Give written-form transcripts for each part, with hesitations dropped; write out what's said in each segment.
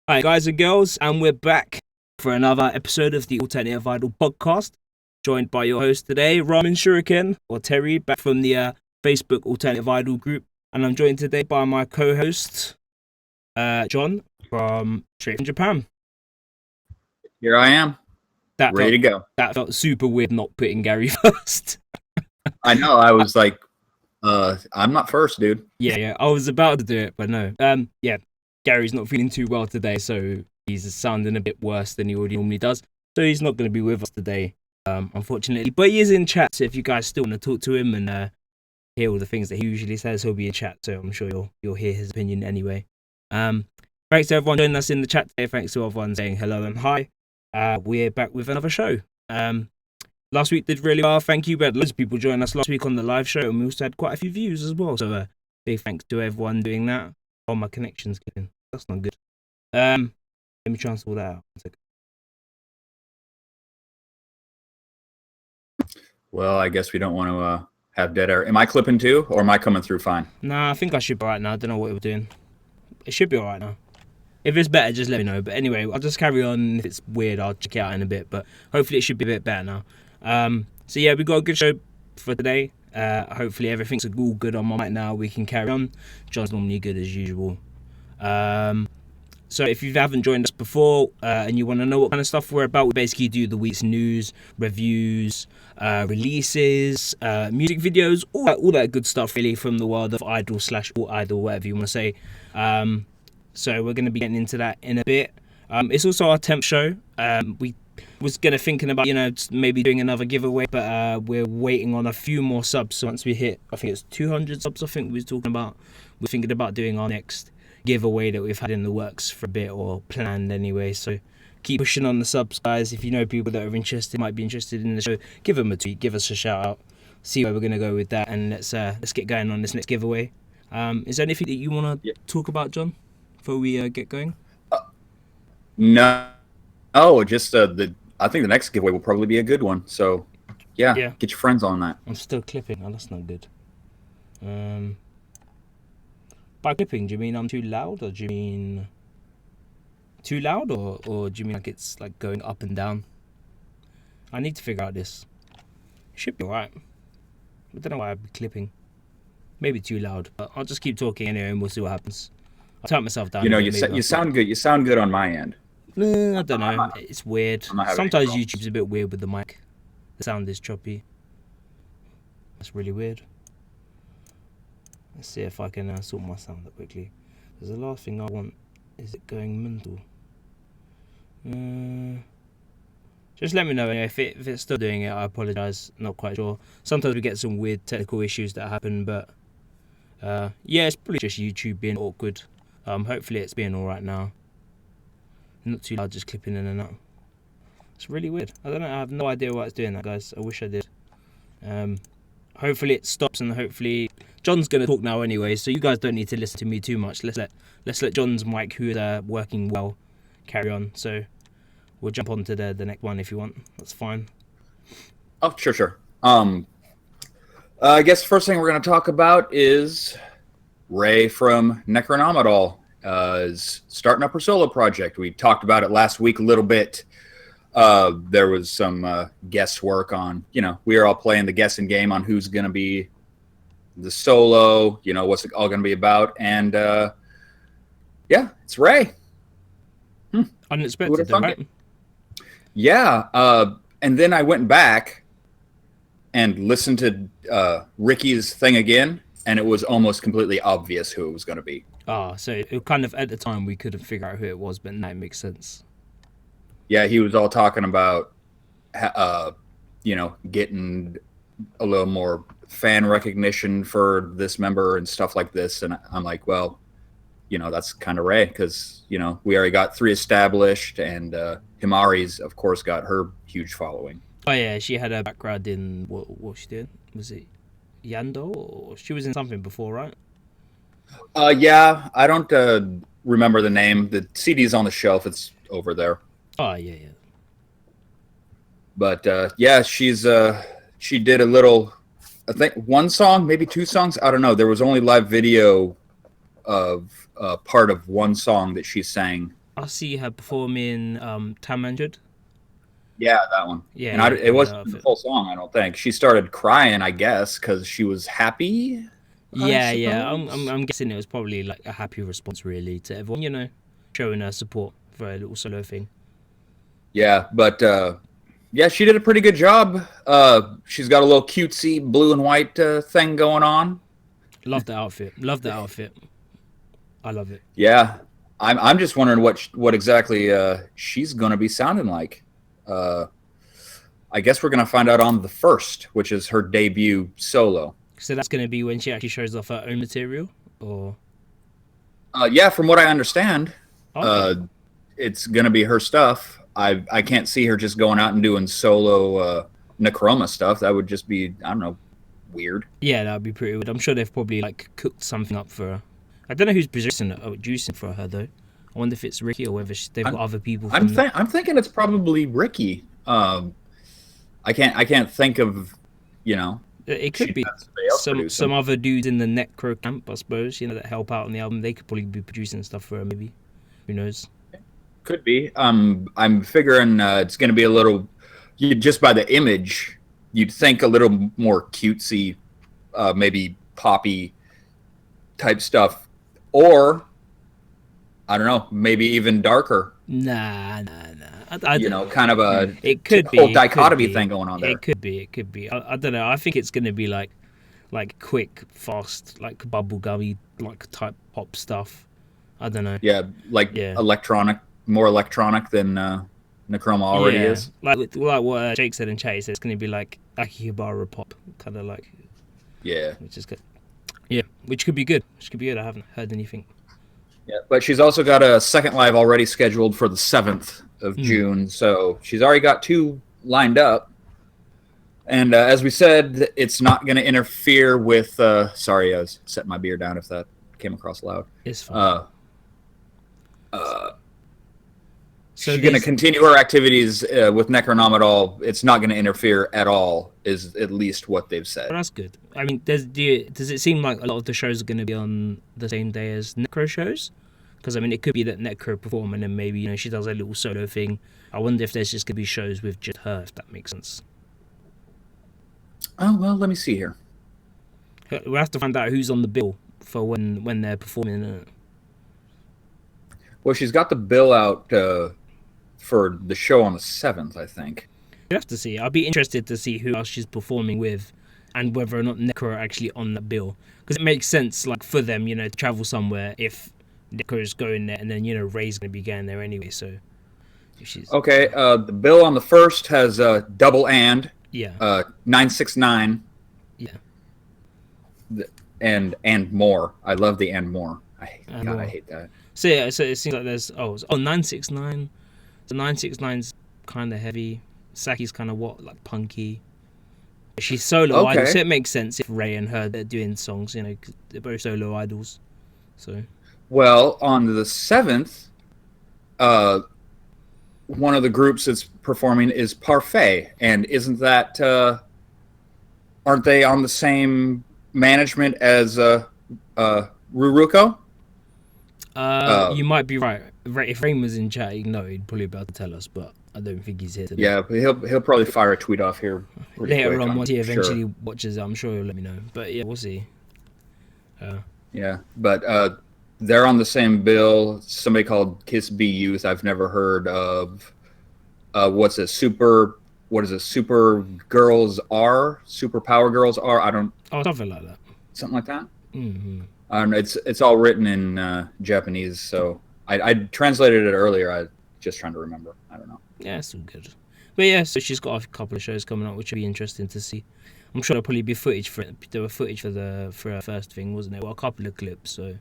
Hi, guys and girls, and we're back for another episode of the Alternative Idol podcast. Joined by your host today, Ramen Shuriken, or Terry, back from the Facebook Alternative Idol group. And I'm joined today by my co host, John, from straight from Japan. Here I am, ready to go. That felt super weird not putting Garry first. I know, I was like, I'm not first, dude. Yeah, I was about to do it, but no. Garry's not feeling too well today, so he's sounding a bit worse than he already normally does. So he's not going to be with us today, unfortunately. But he is in chat, so if you guys still want to talk to him and hear all the things that he usually says, he'll be in chat, so I'm sure you'll hear his opinion anyway. Thanks to everyone joining us in the chat today. Thanks to everyone saying hello and hi. We're back with another show. Last week did really well, thank you. We had loads of people join us last week on the live show, and we also had quite a few views as well. So big thanks to everyone doing that. Oh, my connection's getting... That's not good. Let me try and sort that out. Well, I guess we don't want to have dead air. Am I clipping too, or am I coming through fine? Nah, I think I should be alright now. I don't know what we're doing. It should be alright now. If it's better, just let me know. But anyway, I'll just carry on. If it's weird, I'll check it out in a bit. But hopefully it should be a bit better now. So yeah, we've got a good show for today. Hopefully everything's all good on my mic now. We can carry on. John's normally good as usual. So if you haven't joined us before and you want to know what kind of stuff we're about, we basically do the week's news, reviews, releases, music videos, all that good stuff really from the world of idol / alt idol, whatever you want to say. So we're going to be getting into that in a bit. It's also our 10th show. We was thinking about maybe doing another giveaway, but we're waiting on a few more subs. So once we hit, I think it's 200 subs, I think we're thinking about doing our next giveaway that we've had in the works for a bit, or planned anyway. So keep pushing on the subs, guys. If you know people that are interested, might be interested in the show, give them a tweet, give us a shout out, see where we're going to go with that, and let's get going on this next giveaway. Is there anything that you want to talk about, John, before we get going? No, just I think the next giveaway will probably be a good one. So yeah, get your friends on that. I'm still clipping. Oh, that's not good. By clipping, do you mean I'm too loud, or do you mean too loud, or do you mean like it's like going up and down? I need to figure out this. It should be alright. I don't know why I'd be clipping. Maybe too loud, but I'll just keep talking anyway, and we'll see what happens. I'll turn myself down. You sound good. You sound good on my end. I don't know. It's weird. Sometimes YouTube's a bit weird with the mic. The sound is choppy. That's really weird. Let's see if I can sort my sound out quickly. Because the last thing I want is it going mental. Just let me know if it's still doing it. I apologise. Not quite sure. Sometimes we get some weird technical issues that happen, but yeah, it's probably just YouTube being awkward. Hopefully it's being alright now. Not too loud, just clipping in and out. It's really weird. I don't know. I have no idea why it's doing that, guys. I wish I did. Hopefully it stops, and hopefully John's going to talk now anyway, so you guys don't need to listen to me too much. Let's let John's mic, who is working well, carry on. So we'll jump on to the next one if you want. That's fine. Oh, sure. I guess the first thing we're going to talk about is Ray from Necronomidol is starting up her solo project. We talked about it last week a little bit. There was some guesswork on, we are all playing the guessing game on who's going to be the solo, what's it all going to be about. And yeah, it's Ray. Unexpected, right? Yeah. And then I went back and listened to Ricky's thing again, and it was almost completely obvious who it was going to be. So it kind of, at the time, we couldn't figure out who it was, but now it makes sense. Yeah, he was all talking about, getting a little more fan recognition for this member and stuff like this. And I'm like, well, that's kind of Ray, because, we already got 3 established, and Himari's, of course, got her huge following. Oh, yeah, she had a background in, what she did? Was it Yando? Or she was in something before, right? Yeah, I don't remember the name. The CD's on the shelf. It's over there. Oh, yeah. But yeah, she did a little, I think 1 song, maybe 2 songs. I don't know. There was only live video of part of 1 song that she sang I see her performing Tamanjud. Yeah, that one. Yeah, And yeah, it wasn't the outfit. full song, I don't think. She started crying, I guess, because she was happy, I Yeah. suppose. I'm guessing it was probably like a happy response, really, to everyone, showing her support for a little solo thing. Yeah, but yeah, she did a pretty good job. She's got a little cutesy blue and white thing going on. Love the outfit. Love the outfit. I love it. Yeah, I'm just wondering what exactly she's gonna be sounding like. Uh, I guess we're gonna find out on the first, which is her debut solo. So that's going to be when she actually shows off her own material, or Yeah, from what I understand, okay. uh, it's gonna be her stuff. I can't see her just going out and doing solo Necroma stuff. That would just be, I don't know, weird. Yeah, that'd be pretty weird. I'm sure they've probably like cooked something up for her. I don't know who's producing it, juicing for her though. I wonder if it's Ricky or whether they've got other people from. I'm thinking it's probably Ricky. I can't think of, you know. It could be some other dudes in the Necro camp, I suppose. That help out on the album. They could probably be producing stuff for her, maybe. Who knows? Could be. I'm figuring it's going to be a little. Just by the image, you'd think a little more cutesy, maybe poppy type stuff, or I don't know, maybe even darker. Nah. Kind of a it could whole be dichotomy thing going on there. It could be. I don't know. I think it's gonna be like quick, fast, like bubblegummy, like type pop stuff. I don't know. Yeah, electronic, more electronic than Necroma already is. Like what Jake said in chat, it's gonna be like Akihabara pop, kind of like. Yeah. Which is good. Yeah, which could be good. I haven't heard anything. Yeah, but she's also got a second live already scheduled for the 7th of June, so she's already got 2 lined up. And as we said, it's not going to interfere with. Sorry, I was setting my beer down if that came across loud. It's fine. She's going to continue her activities with Necronomidol. It's not going to interfere at all, is at least what they've said. Well, that's good. I mean, does it seem like a lot of the shows are going to be on the same day as Necro shows? Because, I mean, it could be that Necro perform and then maybe, she does a little solo thing. I wonder if there's just going to be shows with just her, if that makes sense. Oh, well, let me see here. We'll have to find out who's on the bill for when they're performing. Well, she's got the bill out for the show on the 7th, I think. We'll have to see. I'll be interested to see who else she's performing with and whether or not Necro are actually on that bill. Because it makes sense, like, for them, to travel somewhere if Necro is going there and then, Ray's going to be going there anyway, so... If she's... Okay, the bill on the 1st has double and... Yeah. 969. Yeah. And more. I love the and more. I hate that. So yeah, so it seems like there's 969. So 969's kind of heavy. Saki's kind of like punky. She's solo idol, so it makes sense if Ray and her they're doing songs. Cause they're both solo idols. So. Well, on the 7th, one of the groups that's performing is Parfait, and isn't that aren't they on the same management as Ruruko? You might be right. If Rain was in chat, he'd probably be able to tell us, but I don't think he's here today. Yeah, but he'll probably fire a tweet off here later on once he eventually watches it. I'm sure he'll let me know. But yeah, we'll see. Yeah, but they're on the same bill. Somebody called Kiss B Youth. I've never heard of. What is it? Super Girls R? Super Power Girls R? I don't. Oh, something like that. Something like that. Mm-hmm. It's all written in Japanese, so I translated it earlier. I just trying to remember. I don't know. Yeah, it's all good. But yeah, so she's got a couple of shows coming up, which will be interesting to see. I'm sure there'll probably be footage for it. There were footage for her first thing, wasn't there? Well, a couple of clips. So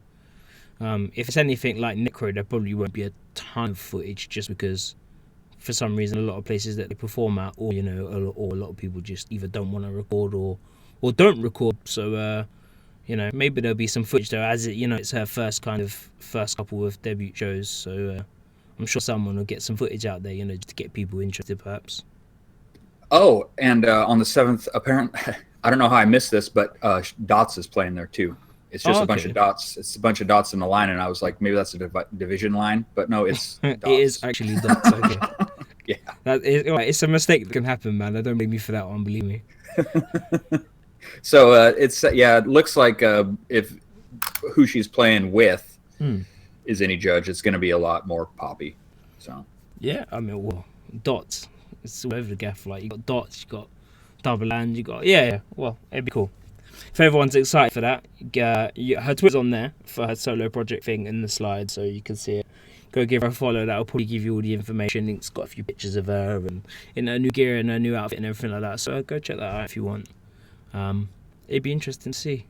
if it's anything like Necro, there probably won't be a ton of footage, just because for some reason a lot of places that they perform at, or or a lot of people just either don't want to record or don't record. So maybe there'll be some footage though, as it's her first couple of debut shows. So I'm sure someone will get some footage out there, just to get people interested, perhaps. Oh, and on the 7th, apparently, I don't know how I missed this, but Dots is playing there too. It's just a bunch okay. of dots. It's a bunch of dots in the line, and I was like, maybe that's a division line, but no, it's dots. It is actually dots. Okay. Yeah. It's a mistake that can happen, man. I don't blame you for that one. Believe me. So it looks like if who she's playing with is any judge, it's going to be a lot more poppy. So Yeah, I mean, well, dots. It's all over the gaff. Like, you got dots, you got double land, you got yeah. Well, it'd be cool. If everyone's excited for that, her Twitter's on there for her solo project thing in the slide, so you can see it. Go give her a follow. That'll probably give you all the information. It's got a few pictures of her and in her new gear and her new outfit and everything like that. So go check that out if you want. It'd be interesting to see.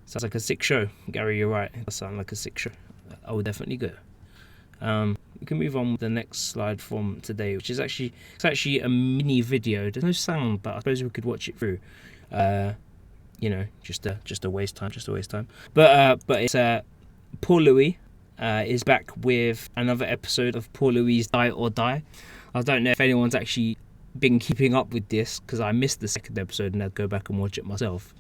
Sounds like a sick show, Gary. You're right. It does sound like a sick show. I would definitely go. We can move on with the next slide from today, which is actually a mini video. There's no sound, but I suppose we could watch it through. Just a waste time. But it's Paul Louis is back with another episode of Paul Louis' Die or Die. I don't know if anyone's actually been keeping up with this because I missed the second episode and I'd go back and watch it myself.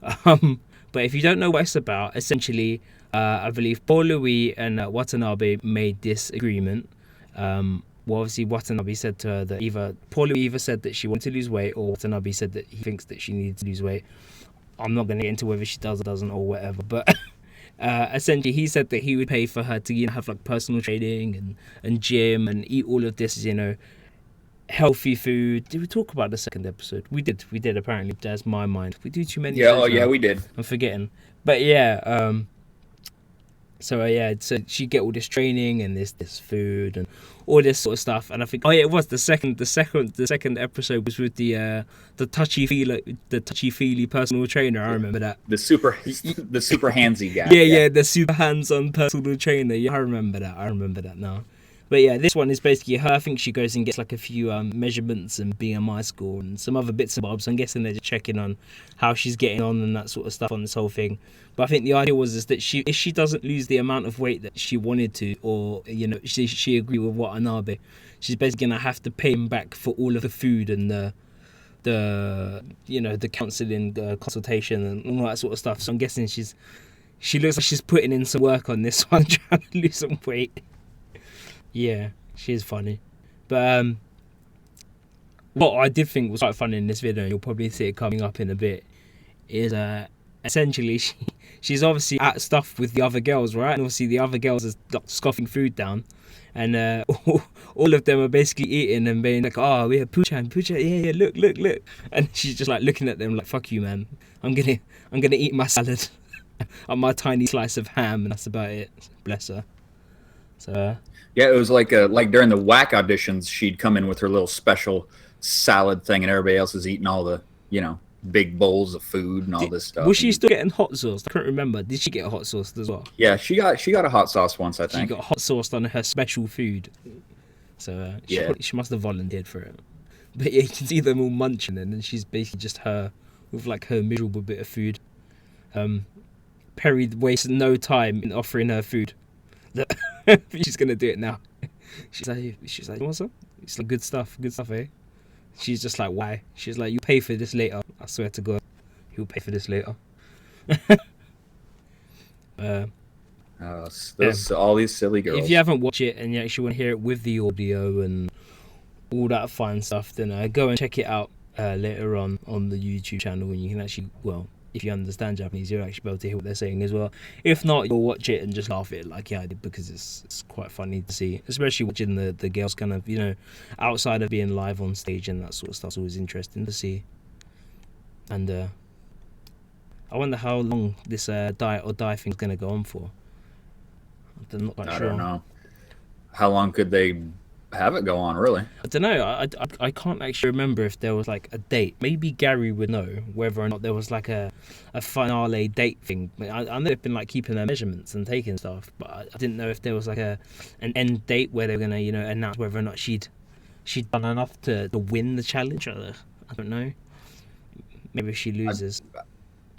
But if you don't know what it's about, essentially, I believe Paul Louis and Watanabe made this agreement. Well, obviously, Watanabe said to her that Paul Louis either said that she wanted to lose weight or Watanabe said that he thinks that she needs to lose weight. I'm not going to get into whether she does or doesn't or whatever, but essentially he said that he would pay for her to have like personal training and gym and eat all of this, healthy food. Did we talk about the second episode? We did apparently. That's my mind. We do too many. Yeah, we did. I'm forgetting. But yeah, so she'd get all this training and this food and all this sort of stuff. And I think it was the second episode was with the touchy feely personal trainer. I remember that. The super handsy guy. Yeah, the super hands-on personal trainer. Yeah, I remember that now. But yeah, this one is basically her. I think she goes and gets like a few measurements and BMI score and some other bits and bobs. I'm guessing they're just checking on how she's getting on and that sort of stuff on this whole thing. But I think the idea is that if she doesn't lose the amount of weight that she wanted to, or she agreed with Watanabe, she's basically gonna have to pay him back for all of the food and the counselling, consultation and all that sort of stuff. So I'm guessing she looks like she's putting in some work on this one, trying to lose some weight. Yeah, she is funny. But what I did think was quite funny in this video, and you'll probably see it coming up in a bit, is essentially she's obviously at stuff with the other girls, right? And obviously the other girls are scoffing food down, and all of them are basically eating and being like, oh, we have Poochan, yeah, look. And she's just like looking at them like, fuck you, man. I'm gonna eat my salad on my tiny slice of ham, and that's about it. Bless her. So yeah, it was like during the WAC auditions, she'd come in with her little special salad thing, and everybody else is eating all the, big bowls of food and all this stuff. Was she still getting hot sauce? I can't remember. Did she get hot sauce as well? Yeah, she got a hot sauce once, I think. She got hot sauce on her special food. So she must have volunteered for it. But yeah, you can see them all munching, and then she's basically just her with like her miserable bit of food. Perry wastes no time in offering her food. She's gonna do it now. She's like, you want some? It's like good stuff, eh? She's just like, why? She's like, you pay for this later. I swear to God, you'll pay for this later. All these silly girls. If you haven't watched it and you actually want to hear it with the audio and all that fun stuff, then go and check it out later on the YouTube channel, and you can actually, if you understand Japanese, you'll actually be able to hear what they're saying as well. If not, you'll watch it and just laugh at it like I did, because it's quite funny to see, especially watching the girls kind of, outside of being live on stage and that sort of stuff's always interesting to see. And I wonder how long this Die or Die thing's going to go on for. I'm not quite sure. I don't know. How long could they have it go on, really? I don't know. I can't actually remember if there was like a date. Maybe Garry would know whether or not there was like a finale date thing. I know they've been like keeping their measurements and taking stuff, but I didn't know if there was like an end date where they were gonna announce whether or not she'd done enough to win the challenge. I don't know. Maybe if she loses.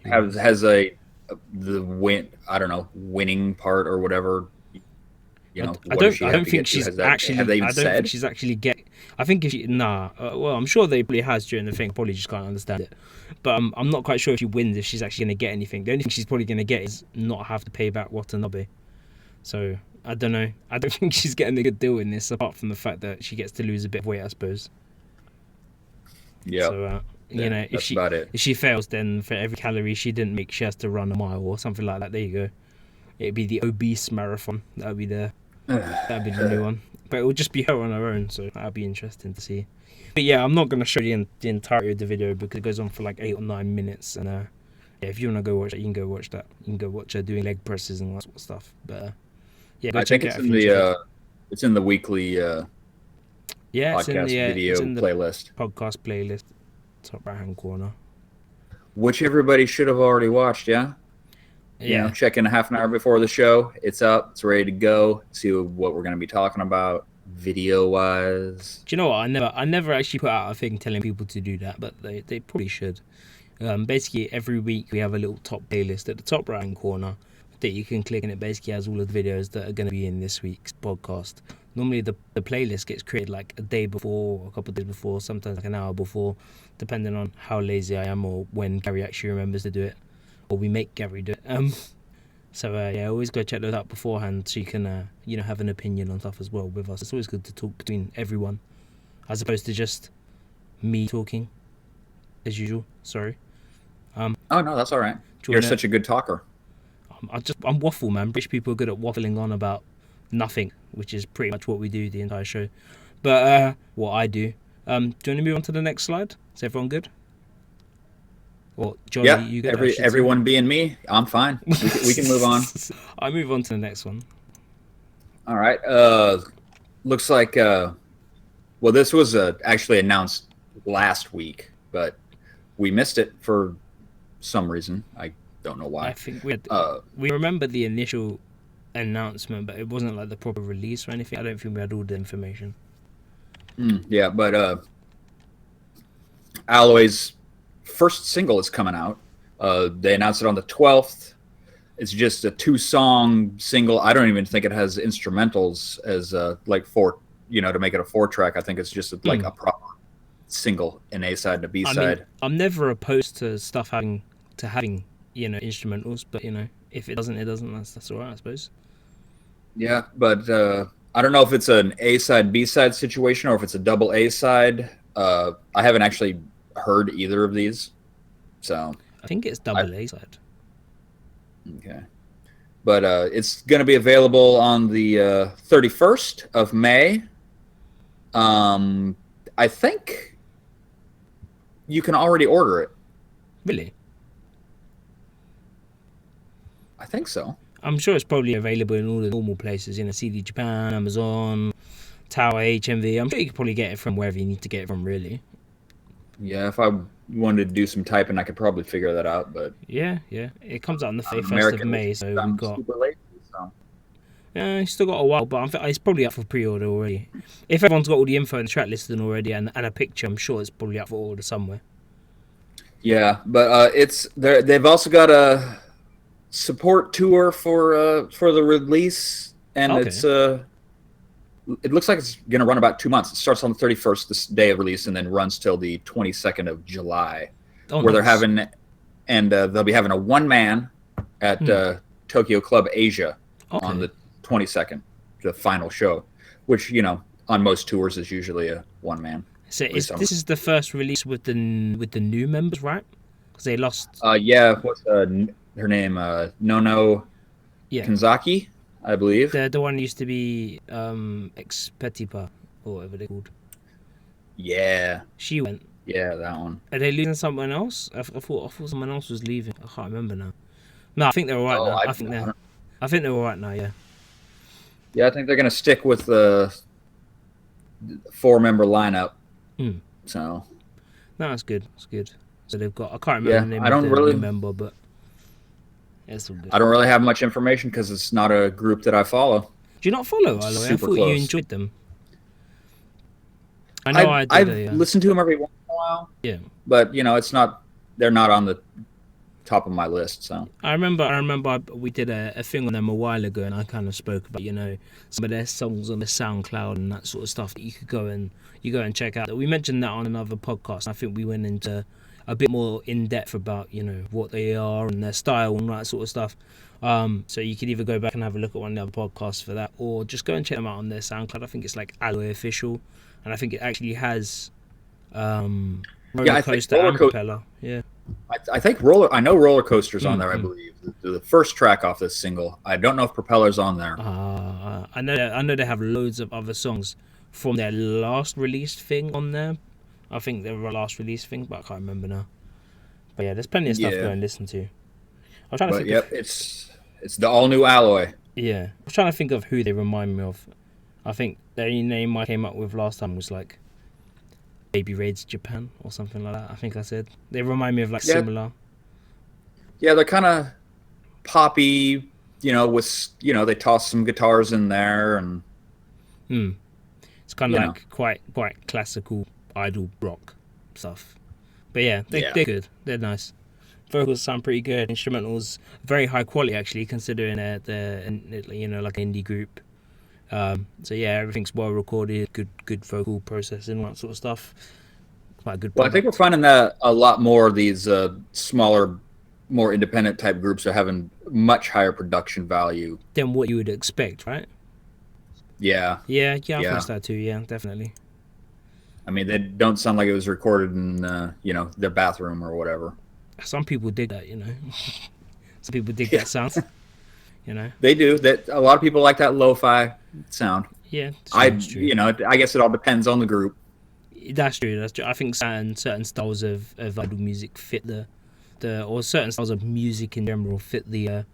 Has the winning part or whatever. I don't think she's actually. I don't think she's actually I think if she well, I'm sure they probably has during the thing. Probably just can't understand it. But I'm not quite sure if she wins, if she's actually going to get anything. The only thing she's probably going to get is not have to pay back Watanabe. So I don't know. I don't think she's getting a good deal in this, apart from the fact that she gets to lose a bit of weight, I suppose. Yeah. So you know, if she fails, then for every calorie she didn't make, she has to run a mile or something like that. There you go. It'd be the obese marathon. That'd be the new one. But it would just be her on her own, so that'd be interesting to see. But yeah, I'm not gonna show you the entirety of the video because it goes on for like 8 or 9 minutes, and yeah, if you wanna go watch it, you can go watch that. You can go watch her doing leg presses and all that sort of stuff. But yeah, go check it out. It's in the weekly podcast video playlist. Podcast playlist, top right hand corner. Which everybody should have already watched, yeah? You know, check in a half an hour before the show. It's up. It's ready to go. See what we're going to be talking about video-wise. Do you know what? I never actually put out a thing telling people to do that, but they probably should. Basically, every week we have a little top playlist at the top right-hand corner that you can click, and it basically has all of the videos that are going to be in this week's podcast. Normally, the playlist gets created like a day before, or a couple of days before, sometimes like an hour before, depending on how lazy I am or when Garry actually remembers to do it. Or we make Garry do it. So yeah, always go check those out beforehand so you can you know, have an opinion on stuff as well with us. It's always good to talk between everyone, as opposed to just me talking, as usual. Sorry. Oh no, that's all right. You're such a good talker. I'm waffle, man. British people are good at waffling on about nothing, which is pretty much what we do the entire show. But what I do. Do you want to move on to the next slide? Is everyone good? Or Johnny, yeah, you get everyone being me, I'm fine. We can move on. I move on to the next one. All right. Looks like well, this was actually announced last week, but we missed it for some reason. I don't know why. I think we remember the initial announcement, but it wasn't like the proper release or anything. I don't think we had all the information. Yeah, but Alloy's first single is coming out. They announced it on the 12th. It's just a 2-song single. I don't even think it has instrumentals as like to make it a 4-track. I think it's just like a proper single, an A-side and a B-side. I mean, I'm never opposed to stuff having you know, instrumentals, but you know, if it doesn't, it doesn't. That's all right, I suppose. Yeah, but I don't know if it's an A-side B-side situation or if it's a double A-side. I haven't actually heard either of these, so I think it's double A-side. Okay, but it's going to be available on the 31st of May. I think you can already order it. Really? I think so. I'm sure it's probably available in all the normal places, you know, CD Japan, Amazon, Tower, HMV. I'm sure you could probably get it from wherever you need to get it from, really. Yeah, if I wanted to do some typing, I could probably figure that out. But yeah, it comes out on the 1st of May, so we've got. Super late, so. Yeah, it's still got a while, but it's probably up for pre-order already. If everyone's got all the info and the track listed already and a picture, I'm sure it's probably up for order somewhere. Yeah, but it's there. They've also got a support tour for the release, and okay. It looks like it's going to run about 2 months. It starts on the 31st, this day of release, and then runs till the 22nd of July, where they're having, and they'll be having a one-man at Tokyo Club Asia on the 22nd, the final show, which, you know, on most tours is usually a one-man. So this is the first release with the new members, right? Because they lost. Yeah, what's her name? Nono Kanzaki, I believe. The one used to be Expetipa, or whatever they're called. Yeah. She went. Yeah, that one. Are they losing someone else? I thought someone else was leaving. I can't remember now. No, I think they're all right now. I think they're all right now. Yeah. Yeah, I think they're gonna stick with the 4-member lineup. So. No, that's good. That's good. So they've got. I can't remember the name of the new member, but. It's all good. I don't really have much information because it's not a group that I follow. Do you not follow Alloy? I thought you enjoyed them. I know I've listened to them every once in a while. Yeah. But, you know, it's not... They're not on the top of my list. So I remember we did a thing on them a while ago, and I kind of spoke about some of their songs on the SoundCloud and that sort of stuff that you go and check out. We mentioned that on another podcast. I think we went into a bit more in depth about what they are and their style and that sort of stuff. So you could either go back and have a look at one of the other podcasts for that, or just go and check them out on their SoundCloud. I think it's like Alloy Official, and I think it actually has Roller Coaster and Propeller. Yeah. I think I know Roller Coaster's on there. I believe the first track off this single. I don't know if Propeller's on there. I know they have loads of other songs from their last released thing on there. I think their last release thing, but I can't remember now. But yeah, there's plenty of stuff to go and listen to. I'm trying to think. Yep, it's the all new Alloy. Yeah, I'm trying to think of who they remind me of. I think the only name I came up with last time was like Baby Raids Japan or something like that. I think I said they remind me of similar. Yeah, they're kind of poppy, with they toss some guitars in there and it's kind of like quite classical idol rock stuff. But yeah, they're good. They're nice. Vocals sound pretty good. Instrumentals very high quality actually, considering they're like an indie group. So yeah, everything's well recorded, good vocal processing, that sort of stuff. Quite good. Well, I think we're finding that a lot more of these smaller, more independent type groups are having much higher production value than what you would expect, right? Yeah. I think that too. Yeah, definitely. I mean, they don't sound like it was recorded in their bathroom or whatever. Some people dig that, Some people dig that sound. They do. That a lot of people like that lo-fi sound. Yeah, I guess it all depends on the group. That's true. I think certain styles of idol music fit or certain styles of music in general fit the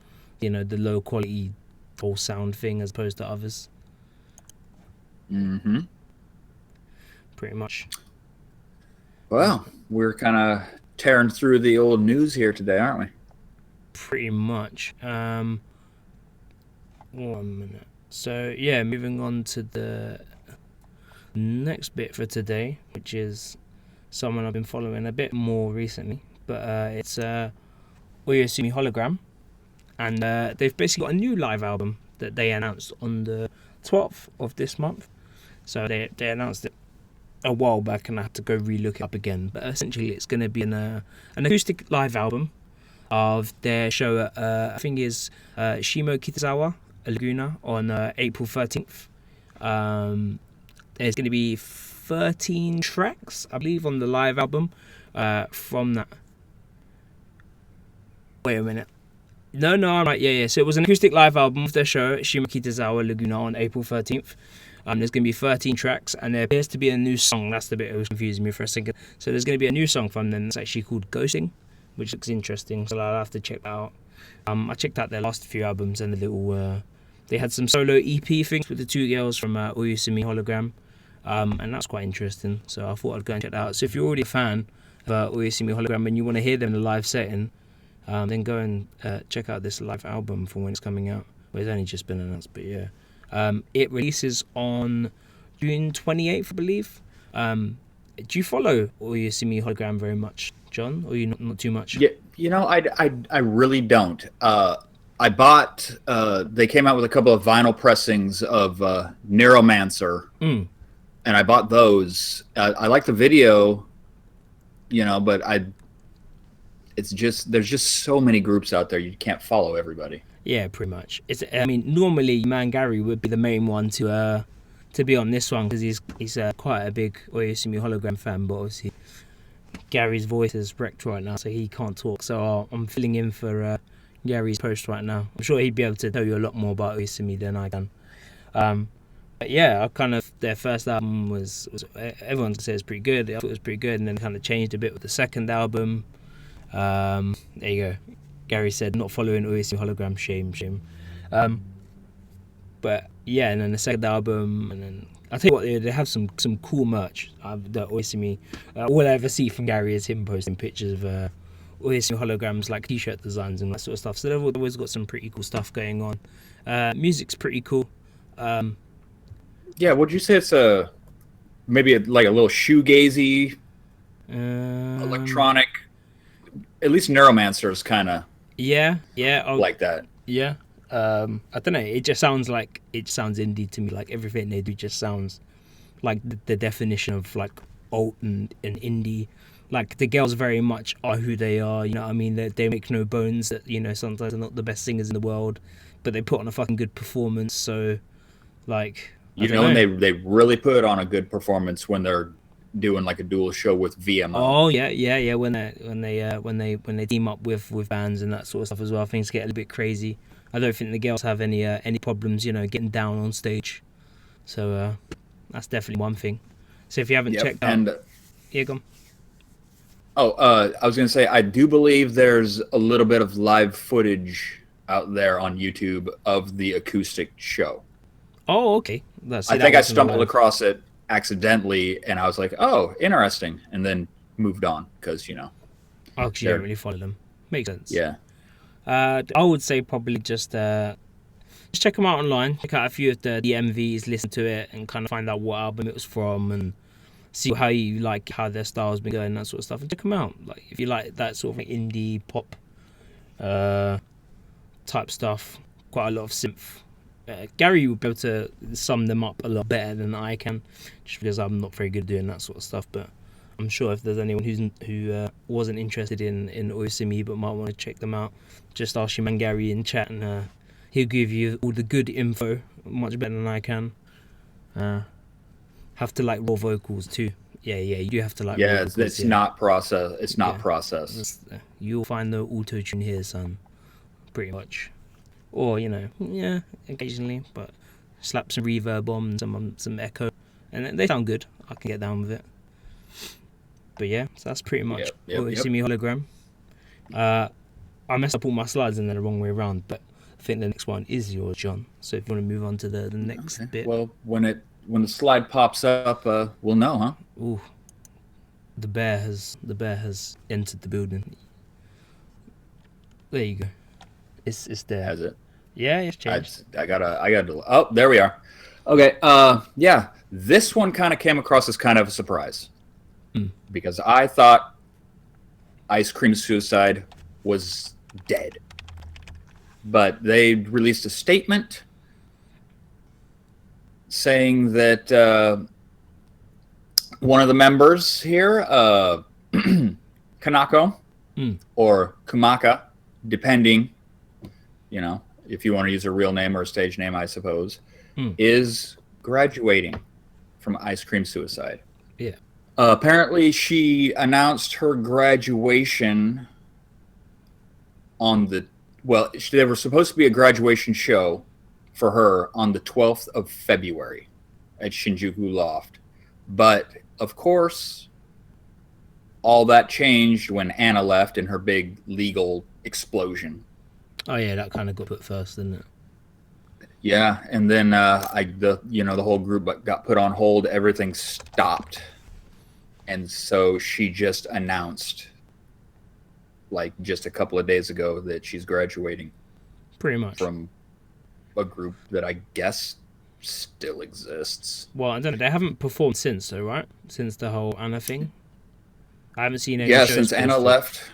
low quality full sound thing as opposed to others. Mm-hmm. Pretty much. Well, we're kind of tearing through the old news here today, aren't we? Pretty much. 1 minute. So yeah, moving on to the next bit for today, which is someone I've been following a bit more recently, but it's Oyasumi Hologram, and they've basically got a new live album that they announced on the 12th of this month. So they announced it a while back, and I had to go re-look it up again. But essentially, it's going to be an acoustic live album of their show at I think is Shimo Kitazawa Laguna on April 13th. There's going to be 13 tracks, I believe, on the live album from that. Wait a minute. No, I'm right. Yeah. So it was an acoustic live album of their show at Shimo Kitazawa Laguna on April 13th. There's going to be 13 tracks, and there appears to be a new song. That's the bit that was confusing me for a second. So there's going to be a new song from them that's actually called Ghosting, which looks interesting. So I'll have to check that out. I checked out their last few albums and the little... they had some solo EP things with the two girls from Oyasumi Hologram, and that's quite interesting. So I thought I'd go and check that out. So if you're already a fan of Oyasumi Hologram and you want to hear them in a live setting, then go and check out this live album for when it's coming out. Well, it's only just been announced, but yeah. It releases on June 28th, I believe. Do you follow Oyasumi Hologram very much, John, or you not too much? Yeah, I really don't. I bought. They came out with a couple of vinyl pressings of Neuromancer, and I bought those. I like the video, but it's just there's just so many groups out there you can't follow everybody. Yeah, pretty much. Normally, man, Garry would be the main one to be on this one because he's quite a big Oyasumi Hologram fan, but obviously Gary's voice is wrecked right now, so he can't talk. So I'm filling in for Gary's post right now. I'm sure he'd be able to tell you a lot more about Oyasumi than I can. But yeah, their first album was everyone says it's pretty good. I thought it was pretty good, and then kind of changed a bit with the second album. There you go. Garry said, not following Oyasumi Hologram, shame. But yeah, and then the second album, and then I'll tell you what, they have some cool merch that Oyasumi. All I ever see from Garry is him posting pictures of Oyasumi Holograms, like t-shirt designs and that sort of stuff. So they've always got some pretty cool stuff going on. Music's pretty cool. Yeah, would you say it's maybe like a little shoegazy, electronic? at least Neuromancer is kind of Yeah, like that. yeah. I don't know. It just sounds indie to me. Like everything they do just sounds like the definition of like alt and indie. Like the girls very much are who they are. You know what I mean? They make no bones that sometimes they're not the best singers in the world, but they put on a fucking good performance. So like I don't And know. they really put on a good performance when they're doing like a dual show with VMO. Oh yeah. When they team up with bands and that sort of stuff as well, things get a little bit crazy. I don't think the girls have any problems, getting down on stage. So that's definitely one thing. So if you haven't checked out, yeah, go on. I was gonna say I do believe there's a little bit of live footage out there on YouTube of the acoustic show. Oh, okay. I think I stumbled across it accidentally, and I was like, "Oh, interesting," and then moved on because oh, because you don't really follow them. Makes sense. Yeah. I would say probably just check them out online. Check out a few of the MVs, listen to it, and kind of find out what album it was from, and see how you like how their style's been going, that sort of stuff. And check them out. Like if you like that sort of like indie pop type stuff, quite a lot of synth. Garry will be able to sum them up a lot better than I can, just because I'm not very good at doing that sort of stuff. But I'm sure if there's anyone who wasn't interested in Oyasumi but might want to check them out, just ask your man Garry in chat, and he'll give you all the good info much better than I can. Have to like raw vocals too. Yeah, you do have to like. Yeah, it's not processed. It's not processed. You'll find the auto tune here, son. Pretty much. Or occasionally, but slap some reverb on, some echo, and they sound good. I can get down with it. But yeah, so that's pretty much Oyasumi Hologram. I messed up all my slides and then the wrong way around, but I think the next one is yours, John. So if you want to move on to the next bit. Well, when the slide pops up, we'll know, huh? Ooh, the bear has entered the building. There you go. It's there. Has it? Yeah, it's changed. I gotta. Oh, there we are. Okay. Yeah. This one kind of came across as kind of a surprise because I thought Ice Cream Suicide was dead, but they released a statement saying that one of the members here, Kanako or Kumaka, depending, if you want to use a real name or a stage name, I suppose, is graduating from Ice Cream Suicide. Yeah. Apparently, she announced her graduation on there was supposed to be a graduation show for her on the 12th of February at Shinjuku Loft. But, of course, all that changed when Anna left in her big legal explosion. Oh yeah, that kind of got put first, didn't it? Yeah, and then the whole group got put on hold. Everything stopped, and so she just announced, like just a couple of days ago, that she's graduating. Pretty much from a group that I guess still exists. Well, I don't know. They haven't performed since, though, right? Since the whole Anna thing. I haven't seen any. Yeah, since Anna left.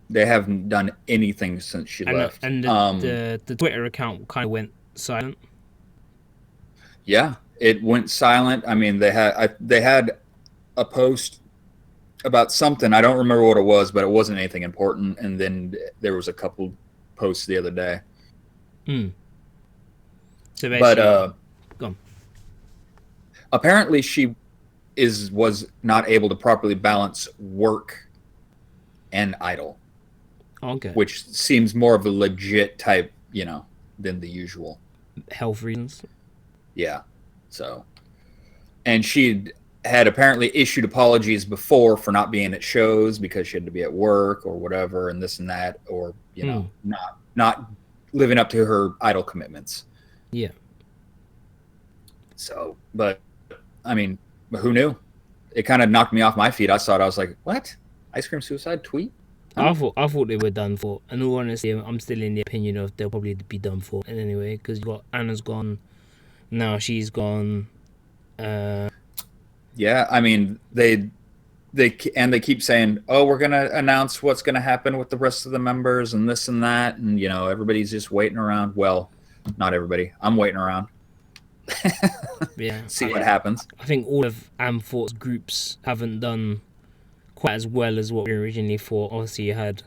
They haven't done anything since she left. And the Twitter account kind of went silent. Yeah, it went silent. I mean, they had a post about something. I don't remember what it was, but it wasn't anything important. And then there was a couple posts the other day. So basically, go on. Apparently, she was not able to properly balance work and idol. Okay. Which seems more of a legit type, than the usual. Health reasons. Yeah. So, and she had apparently issued apologies before for not being at shows because she had to be at work or whatever, and this and that, or not living up to her idol commitments. Yeah. So, but I mean, who knew? It kind of knocked me off my feet. I saw it. I was like, "What? Ice Cream Suicide tweet?" I thought they were done for. And all honesty, I'm still in the opinion of they'll probably be done for. And anyway, because you got Anna's gone, now she's gone. Yeah, I mean they they keep saying, "Oh, we're gonna announce what's gonna happen with the rest of the members and this and that," and everybody's just waiting around. Well, not everybody. I'm waiting around. Yeah. See what happens. I think all of Amfort's groups haven't done quite as well as what we originally thought. Obviously, you had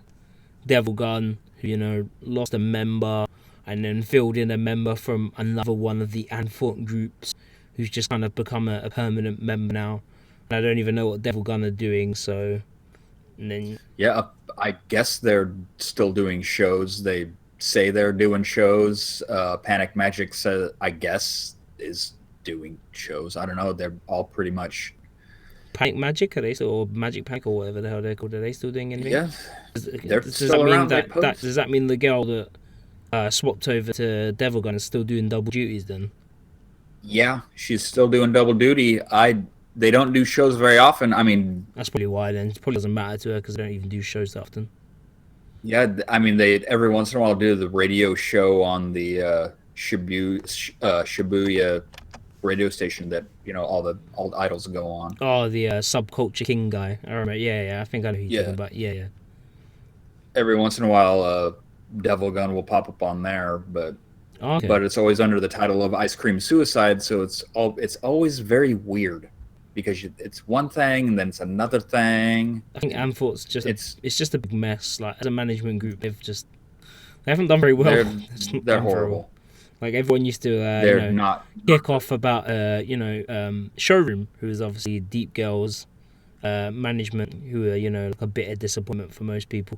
Devil Gun, who lost a member, and then filled in a member from another one of the Amfort groups, who's just kind of become a permanent member now. And I don't even know what Devil Gun are doing. So, and then I guess they're still doing shows. They say they're doing shows. Panic Magic says, I guess, is doing shows. I don't know. They're all pretty much. Panic Magic, are they still, or Magic Pack, or whatever the hell they're called? Are they still doing anything? Yeah, does that mean does that mean the girl that swapped over to Devil Gun is still doing double duties then? Yeah, she's still doing double duty. They don't do shows very often. I mean, that's probably why then. It probably doesn't matter to her because they don't even do shows that often. Yeah, I mean, they every once in a while do the radio show on the Shibuya radio station that all the idols go on. Oh, the Subculture King guy. I remember. Yeah. I think I know who you're talking about. Yeah. Every once in a while, Devil Gun will pop up on there, but it's always under the title of Ice Cream Suicide, so it's always very weird because it's one thing and then it's another thing. I think Amfort's it's just a big mess. Like, as a management group, they haven't done very well. They're horrible. Like, everyone used to kick off about Showroom, who is obviously Deep Girls management, who are like a bit of disappointment for most people.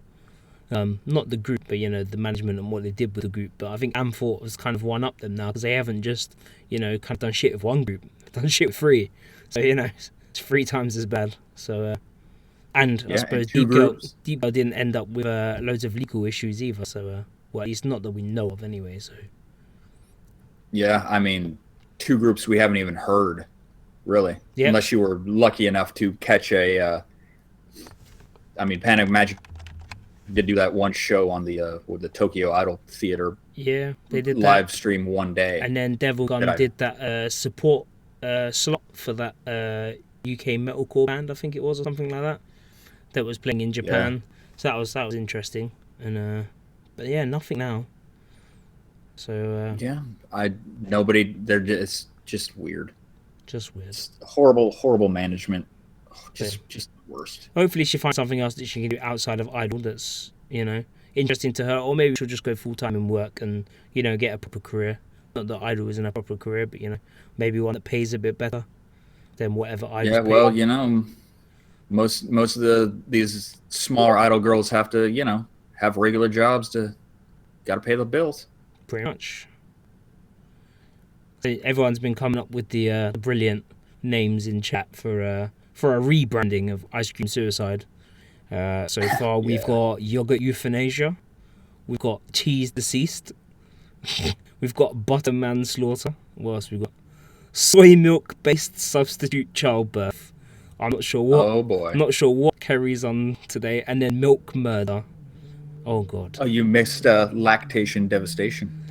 Not the group, but the management and what they did with the group. But I think Amfort has kind of one up them now because they haven't just kind of done shit with one group, they've done shit with three. So it's 3 times as bad. So I suppose Deep Girl didn't end up with loads of legal issues either. So well, at least not that we know of anyway. So yeah, I mean, 2 groups we haven't even heard, really, unless you were lucky enough to catch a. I mean, Panic Magic did do that one show on the Tokyo Idol Theater. Yeah, they did live stream one day, and then Devil Gun did that support slot for that UK metalcore band, I think it was, or something like that was playing in Japan. So that was interesting, and but yeah, nothing now. So it's just weird. It's horrible management. Just worst. Hopefully she finds something else that she can do outside of Idol that's interesting to her, or maybe she'll just go full time in work and get a proper career. Not that Idol isn't a proper career, but maybe one that pays a bit better than whatever Idol. Yeah, well, most of these smaller Idol girls have to have regular jobs to got to pay the bills. Pretty much. So everyone's been coming up with the brilliant names in chat for a rebranding of Ice Cream Suicide. So far, we've got Yogurt Euthanasia, we've got Cheese Deceased, we've got Butter Manslaughter. What else we got? Soy milk based substitute childbirth. I'm not sure what. Oh boy. I'm not sure what carries on today, and then milk murder. Oh god. Oh, you missed lactation devastation.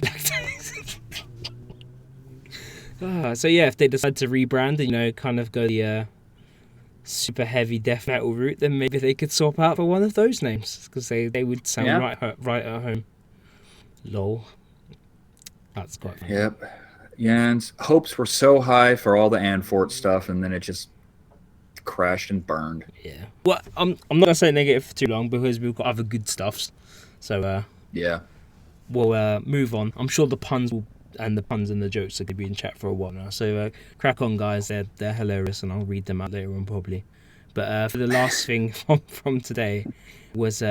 So yeah, if they decide to rebrand, kind of go the super heavy death metal route, then maybe they could swap out for one of those names because they would sound right at home. Lol. That's quite funny. Yep. Yeah, and hopes were so high for all the Amfort stuff, and then it just crashed and burned. Yeah. Well, I'm not gonna say negative for too long because we've got other good stuffs. So yeah, we'll move on. I'm sure the puns and the jokes are gonna be in chat for a while now. So crack on, guys. They're hilarious, and I'll read them out later on probably. But for the last thing from today was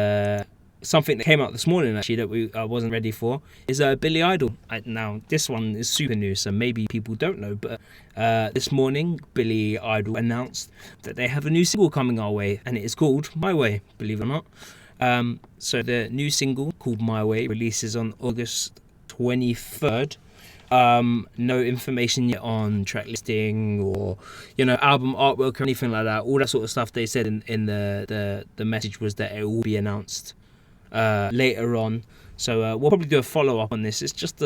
something that came out this morning actually that I wasn't ready for, is Billie Idle. Now this one is super new, so maybe people don't know, but this morning Billie Idle announced that they have a new single coming our way, and it is called My Way, believe it or not. So the new single called My Way releases on August 23rd. No information yet on track listing or album artwork or anything like that. All that sort of stuff they said in the message was that it will be announced later on. So we'll probably do a follow up on this. It's just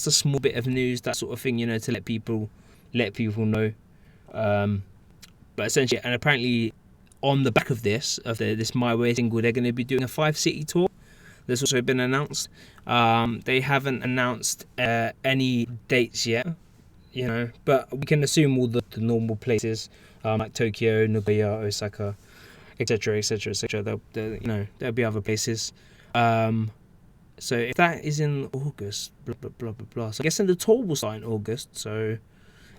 a small bit of news, that sort of thing, to let people know. But essentially, and apparently on the back of this My Way single, they're going to be doing a 5-city tour. That's also been announced. They haven't announced any dates yet, but we can assume all the normal places, like Tokyo, Nagoya, Osaka, etc., etc., etc. There'll be other places. So if that is in August, blah blah blah blah blah. So I guess the tour will start in August, so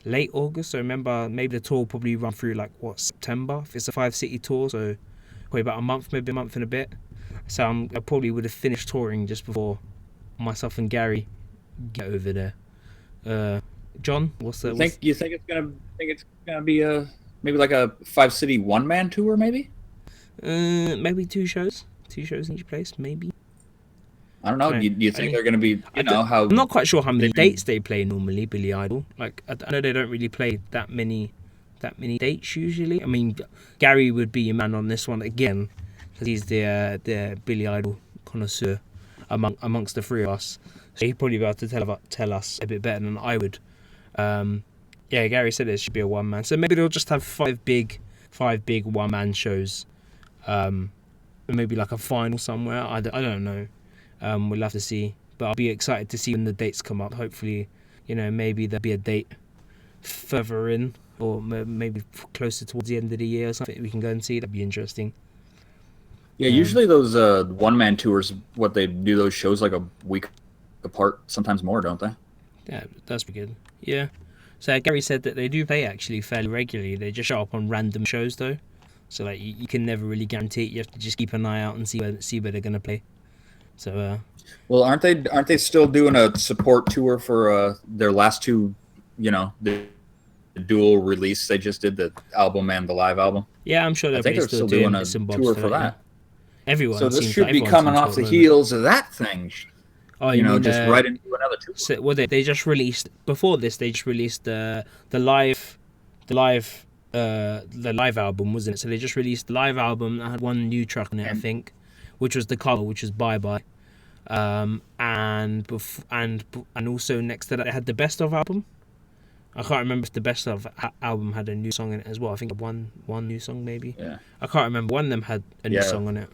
late August. So remember, maybe the tour will probably run through September if it's a 5-city tour. So probably about a month, maybe a month and a bit. So I probably would have finished touring just before myself and Garry get over there. John, what's that? You think it's gonna be maybe like a 5-city one-man tour, maybe? Maybe two shows in each place, maybe. I don't know. Do you think they're going to be, how... I'm not quite sure how many dates they play normally, Billie Idle. I know they don't really play that many dates usually. I mean, Garry would be a man on this one again, because he's the Billie Idle connoisseur amongst the three of us. So he'd probably be able to tell us a bit better than I would. Garry said it should be a one-man. So maybe they'll just have five big one-man shows. Maybe like a final somewhere. I don't know. We'll have to see, but I'll be excited to see when the dates come up. Hopefully, maybe there'll be a date further in, or maybe closer towards the end of the year or something we can go and see. That'd be interesting. Yeah, usually those one-man tours, what they do those shows like a week apart, sometimes more, don't they? Yeah, that's pretty good. Yeah. So Garry said that they do play actually fairly regularly. They just show up on random shows though, so you can never really guarantee it. You have to just keep an eye out and see where they're gonna play. So, well, aren't they still doing a support tour for their last two, the dual release they just did, the album and the live album? Yeah, I'm sure they're still doing a tour for that. Everyone. So this should be coming off the heels of that thing. Oh, you mean, just right into another tour. So, well, they just released before this. They just released the live album, wasn't it? So they just released the live album that had one new track on it, I think, which was the cover, which was Bye Bye, and also next to that they had the Best Of album. I can't remember if the Best Of album had a new song in it as well. I think one new song maybe. Yeah. I can't remember. One of them had a new song on it,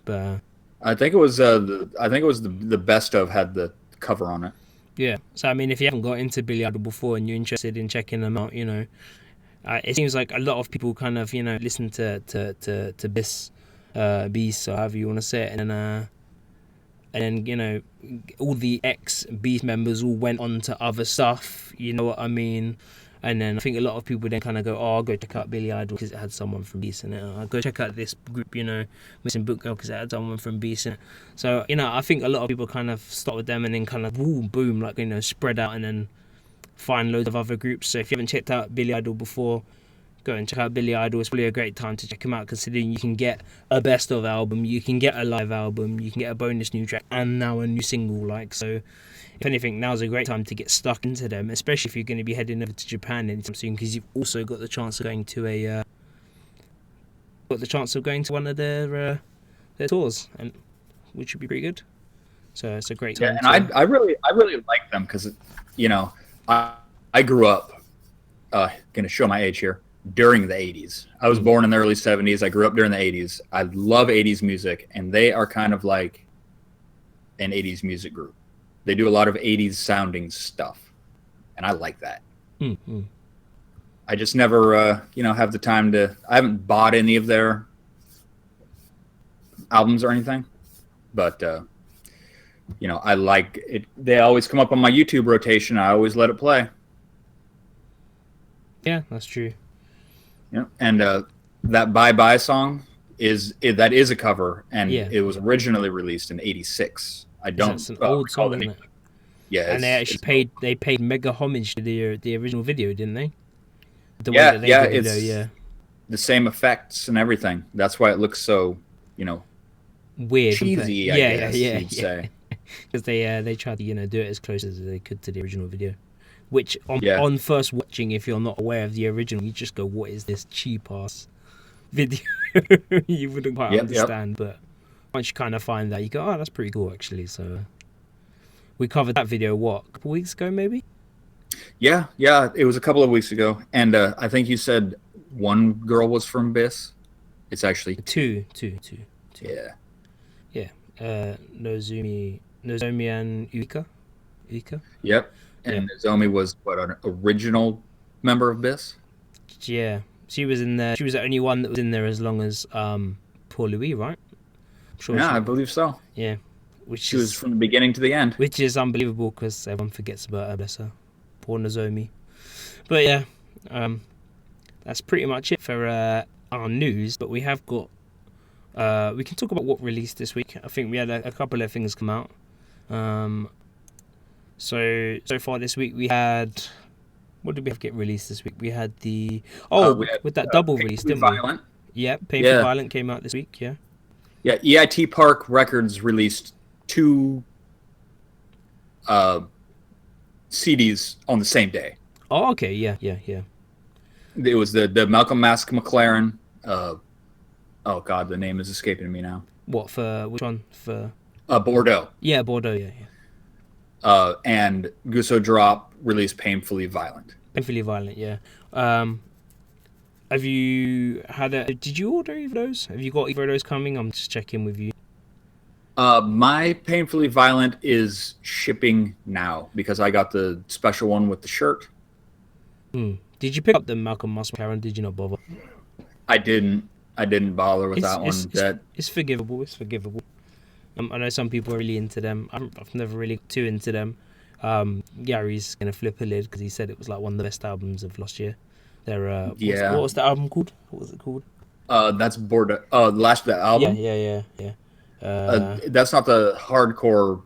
but I think it was the Best Of had the cover on it. Yeah. So I mean, if you haven't got into Billie Idle before and you're interested in checking them out, it seems like a lot of people kind of listen to this. Beast, or however you want to say it, and then all the ex-Beast members all went on to other stuff, you know what I mean? And then I think a lot of people then kind of go, I'll go check out Billie Idle because it had someone from Beast in it. I'll go check out this group, Missing Book Girl because it had someone from Beast in it. So, I think a lot of people kind of start with them and then kind of boom, spread out and then find loads of other groups. So if you haven't checked out Billie Idle before, go and check out Billie Idle. It's probably a great time to check him out, considering you can get a Best Of album, you can get a live album, you can get a bonus new track, and now a new single. So, if anything, now's a great time to get stuck into them, especially if you're going to be heading over to Japan anytime soon, because you've also got the chance of going to one of their tours, and which would be pretty good. So it's a great time. Yeah, and I really like them because I grew up. Gonna show my age here. During the 80s. I was born in the early 70s. I grew up during the 80s. I love 80s music, and they are kind of like an 80s music group. They do a lot of 80s sounding stuff, and I like that. Mm-hmm. I just never, have the time to... I haven't bought any of their albums or anything, but, I like it. They always come up on my YouTube rotation. I always let it play. Yeah, that's true. Yeah, and that Bye Bye song is a cover, and it was originally released in '86. I don't. It's an old song, isn't it? Yeah, and they actually paid mega homage to the original video, didn't they? It's the same effects and everything. That's why it looks so, weird, cheesy. I guess you'd say. Because they tried to do it as close as they could to the original video. Which, on first watching, if you're not aware of the original, you just go, what is this cheap-ass video? You wouldn't quite understand, but once you kind of find that, you go, oh, that's pretty cool, actually. So we covered that video, a couple weeks ago, maybe? Yeah, it was a couple of weeks ago. And I think you said one girl was from BIS. It's actually Two. Yeah. Yeah. Nozomi and Uika. Yep. Yeah. And Nozomi was an original member of BIS? Yeah. She was in there. She was the only one that was in there as long as Poor Louis, right? I'm sure Yeah, I believe so. Yeah. She was from the beginning to the end. Which is unbelievable because everyone forgets about her, bless her. Poor Nozomi. But yeah, that's pretty much it for our news. But we have got. We can talk about what released this week. I think we had a couple of things come out. So far this week we had. What did we have get released this week? We had the with that double release, didn't Violent. we? Yeah, Painfully Violent came out this week. Yeah. Yeah, EIT Park Records released 2 CDs on the same day. Oh, okay. Yeah. It was the Malcolm Mask McLaren. Oh God, the name is escaping me now. What for? Which one for? Bordeaux. Yeah, Bordeaux. Yeah. And Gusso Drop released Painfully Violent. Painfully Violent. Yeah. Have you had Did you order either of those? Have you got either of those coming? I'm just checking with you. My Painfully Violent is shipping now because I got the special one with the shirt. Did you pick up the Malcolm Mask McLaren? Did you not bother? I didn't bother with that one. It's forgivable. It's forgivable. I know some people are really into them. I've never really got too into them. Garry's gonna flip a lid because he said it was like one of the best albums of last year. They're what was the album called? What was it called? That's Bordeaux. Last that album. Yeah. That's not the hardcore.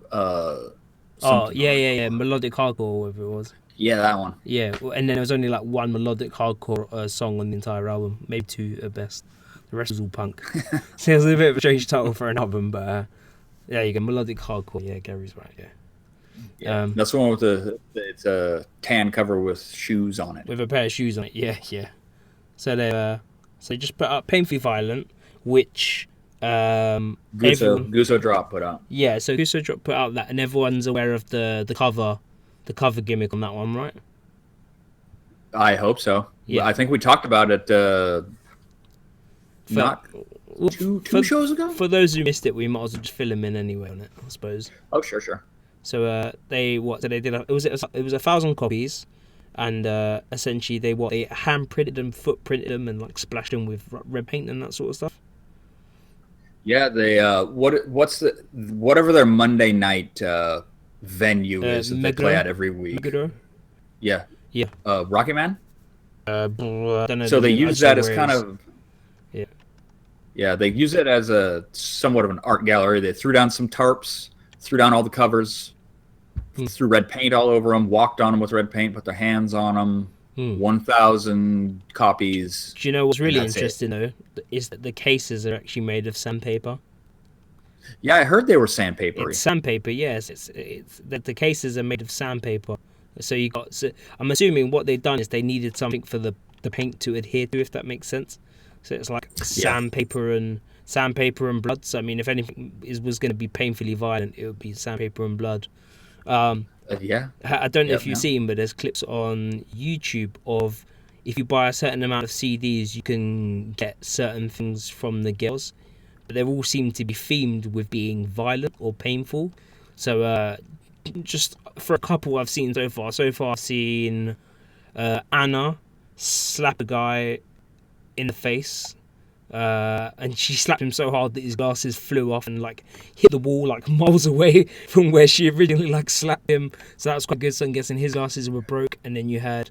Melodic hardcore, whatever it was. Yeah, that one. Yeah, and then there was only like one melodic hardcore song on the entire album, maybe 2 at best. The rest was all punk. So it was a bit of a strange title for an album, but yeah, you go melodic hardcore. Yeah, Garry's right. Yeah. That's the one with it's a tan cover with shoes on it. With a pair of shoes on it. Yeah. So they just put up Painfully Violent, which Gusso Drop put out. Yeah, so Gusso Drop put out that, and everyone's aware of the cover gimmick on that one, right? I hope so. Yeah, I think we talked about it. Two shows ago. For those who missed it, we might as well just fill them in anyway on it, I suppose. Oh, sure. So they did. It was 1,000 copies, and essentially they hand printed them, foot printed them, and like splashed them with red paint and that sort of stuff. Yeah, they whatever their Monday night venue is that they play at every week. Megiddo? Yeah. Yeah. Rocky Man. I don't know. So they use that as kind of. Yeah. Yeah, they use it as a somewhat of an art gallery. They threw down some tarps, threw down all the covers, threw red paint all over them, walked on them with red paint, put their hands on them. 1,000 copies. Do you know what's really interesting though? Is that the cases are actually made of sandpaper. Yeah, I heard they were sandpapery. It's sandpaper, yes. It's that the cases are made of sandpaper. So I'm assuming what they've done is they needed something for the paint to adhere to, if that makes sense. So it's like sandpaper and blood. So I mean, if anything was going to be painfully violent, it would be sandpaper and blood. I don't know if you've seen, but there's clips on YouTube of if you buy a certain amount of CDs, you can get certain things from the girls, but they all seem to be themed with being violent or painful. So just for a couple I've seen so far I've seen Anna slap a guy in the face, and she slapped him so hard that his glasses flew off and like hit the wall like miles away from where she originally like slapped him. So that was quite good. So I'm guessing his glasses were broke. And then you had